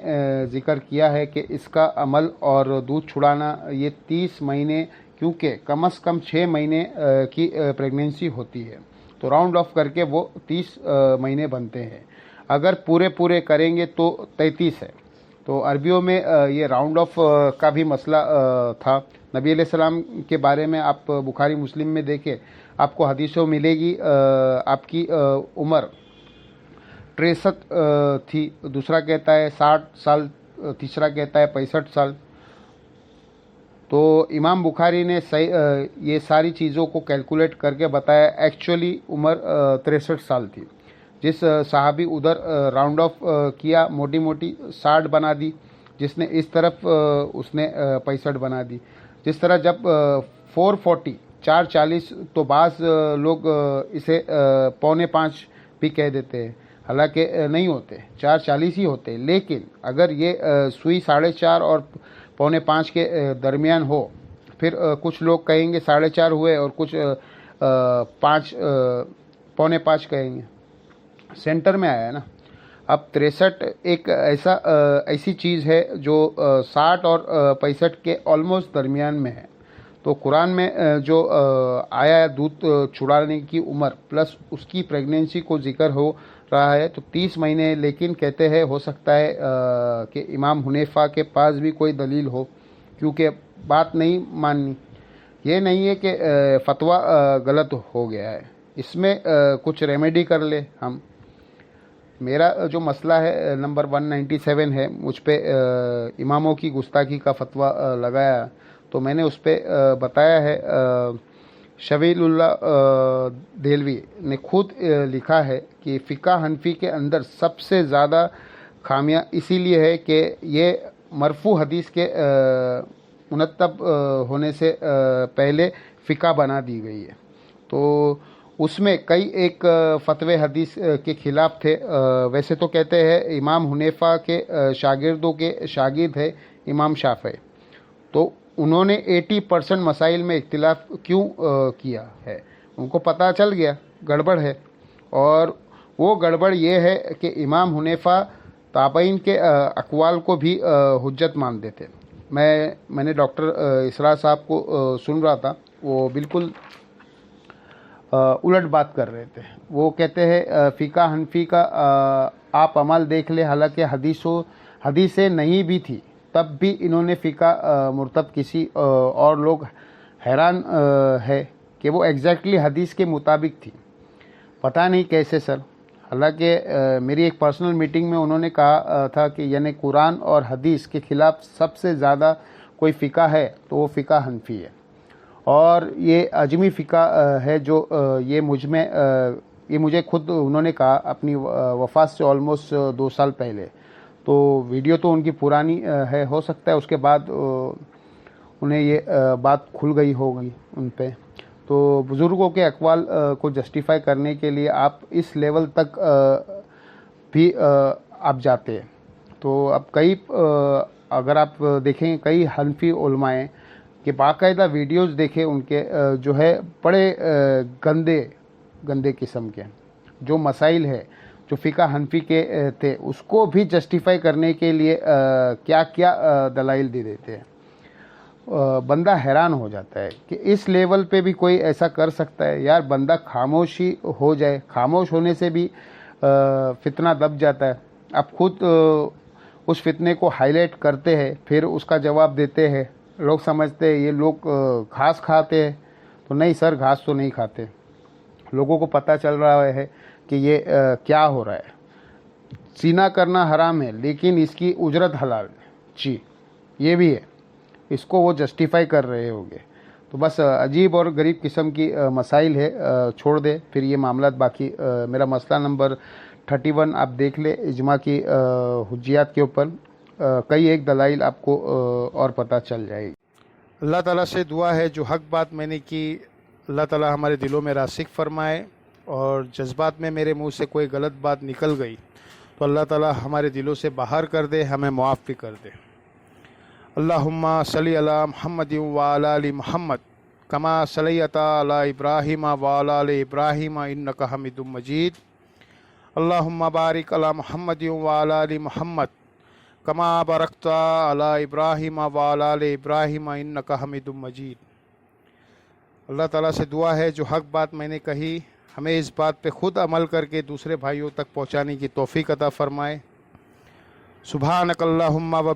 ذکر کیا ہے کہ اس کا عمل اور دودھ چھڑانا یہ 30 مہینے، کیونکہ کم از کم 6 مہینے کی پریگنینسی ہوتی ہے، تو راؤنڈ آف کر کے وہ 30 مہینے بنتے ہیں۔ اگر پورے کریں گے تو 33 ہے۔ تو عربیوں میں یہ راؤنڈ آف کا بھی مسئلہ تھا۔ نبی علیہ السلام کے بارے میں آپ بخاری مسلم میں دیکھیں، آپ کو حدیثوں ملے گی آپ کی عمر 63 تھی، دوسرا کہتا ہے 60 سال، تیسرا کہتا ہے 65 سال۔ تو امام بخاری نے یہ ساری چیزوں کو کیلکولیٹ کر کے بتایا، ایکچولی عمر 63 سال تھی۔ جس صحابی ادھر راؤنڈ آف کیا، موٹی 60 بنا دی، جس نے اس طرف اس نے 65 بنا دی۔ جس طرح جب 440 تو بعض لوگ اسے 4.25 بھی کہہ دیتے ہیں، حالانکہ نہیں ہوتے، 440 ہی ہوتے۔ لیکن اگر یہ سوئی 4.5 اور 4.25 کے درمیان ہو، پھر کچھ لوگ کہیں گے 4.5 ہوئے اور کچھ 4.25 کہیں گے، سینٹر میں آیا ہے نا۔ اب 63 ایک ایسی چیز ہے جو 60 اور 65 کے آلموسٹ درمیان میں ہے۔ تو قرآن میں جو آیا ہے دودھ چھڑانے کی عمر پلس اس کی پریگنینسی کو ذکر ہو رہا ہے، تو 30 مہینے، لیکن کہتے ہیں ہو سکتا ہے کہ امام حنیفہ کے پاس بھی کوئی دلیل ہو، کیونکہ بات نہیں ماننی۔ یہ نہیں ہے کہ فتویٰ غلط ہو گیا ہے، اس میں کچھ ریمیڈی کر لے ہم۔ میرا جو مسئلہ ہے نمبر 197 ہے، مجھ پہ اماموں کی گستاخی کا فتویٰ لگایا، تو میں نے اس پہ بتایا ہے، شویل اللہ دہلوی نے خود لکھا ہے کہ فقہ حنفی کے اندر سب سے زیادہ خامیاں اسی لیے ہے کہ یہ مرفوع حدیث کے منتب ہونے سے پہلے فقہ بنا دی گئی ہے۔ تو اس میں کئی ایک فتوے حدیث کے خلاف تھے۔ ویسے تو کہتے ہیں امام حنیفہ کے شاگردوں کے شاگرد ہے امام شافعی، تو انہوں نے 80% مسائل میں اختلاف کیوں کیا ہے؟ ان کو پتہ چل گیا گڑبڑ ہے، اور وہ گڑبڑ یہ ہے کہ امام حنیفہ تابعین کے اقوال کو بھی حجت مانتے تھے۔ میں نے ڈاکٹر اسرار صاحب کو سن رہا تھا، وہ بالکل الٹ بات کر رہے تھے۔ وہ کہتے ہیں فقہ حنفی کا آپ عمل دیکھ لیں، حالانکہ حدیثیں نہیں بھی تھی، تب بھی انہوں نے فقہ مرتب کسی اور لوگ حیران ہے کہ وہ ایگزیکٹلی حدیث کے مطابق تھی. پتہ نہیں کیسے سر. حالانکہ میری ایک پرسنل میٹنگ میں انہوں نے کہا تھا کہ یعنی قرآن اور حدیث کے خلاف سب سے زیادہ کوئی فقہ ہے تو وہ فقہ حنفی ہے، اور یہ اجمی فقہ ہے جو یہ مجھے خود انہوں نے کہا اپنی وفات سے آلموسٹ 2 سال پہلے. تو ویڈیو تو ان کی پرانی ہے، ہو سکتا ہے اس کے بعد انہیں یہ بات کھل گئی ہوگی ان پہ. تو بزرگوں کے اقوال کو جسٹیفائی کرنے کے لیے آپ اس لیول تک بھی آپ جاتے ہیں. تو اب اگر آپ دیکھیں کئی حنفی علماء ہیں کہ باقاعدہ ویڈیوز دیکھیں ان کے جو ہے بڑے گندے قسم کے جو مسائل ہے جو فقہ حنفی کے تھے اس کو بھی جسٹیفائی کرنے کے لیے کیا کیا دلائل دے دیتے ہیں. بندہ حیران ہو جاتا ہے کہ اس لیول پہ بھی کوئی ایسا کر سکتا ہے. یار بندہ خاموشی ہو جائے، خاموش ہونے سے بھی فتنہ دب جاتا ہے. آپ خود اس فتنے کو ہائی لائٹ کرتے ہیں، پھر اس کا جواب دیتے ہیں. لوگ سمجھتے ہیں یہ لوگ گھاس کھاتے ہیں، تو نہیں سر، گھاس تو نہیں کھاتے. لوگوں کو پتہ چل رہا ہے کہ یہ کیا ہو رہا ہے. زنا کرنا حرام ہے لیکن اس کی اجرت حلال ہے. جی یہ بھی ہے، اس کو وہ جسٹیفائی کر رہے ہوں گے. تو بس عجیب اور غریب قسم کی مسائل ہے. چھوڑ دے پھر یہ معاملات. باقی میرا مسئلہ نمبر 31 آپ دیکھ لیں، اجماع کی حجیات کے اوپر کئی ایک دلائل آپ کو اور پتہ چل جائے گی. اللہ تعالیٰ سے دعا ہے جو حق بات میں نے کی اللہ تعالیٰ ہمارے دلوں میں راسخ فرمائے، اور جذبات میں میرے منہ سے کوئی غلط بات نکل گئی تو اللہ تعالیٰ ہمارے دلوں سے باہر کر دے، ہمیں معاف بھی کر دے. اللہم صلی علی محمد وعلی آل محمد کما صلیت علی ابراہیم وعلی آل ابراہیم انک حمید مجید. اللہم بارک علی محمد وعلی آل محمد کما بارکت علی ابراہیم وعلی آل ابراہیم انک حمید مجید. اللہ تعالیٰ سے دعا ہے جو حق بات میں نے کہی ہمیں اس بات پہ خود عمل کر کے دوسرے بھائیوں تک پہنچانے کی توفیق عطا فرمائے. سبحانک اللہم و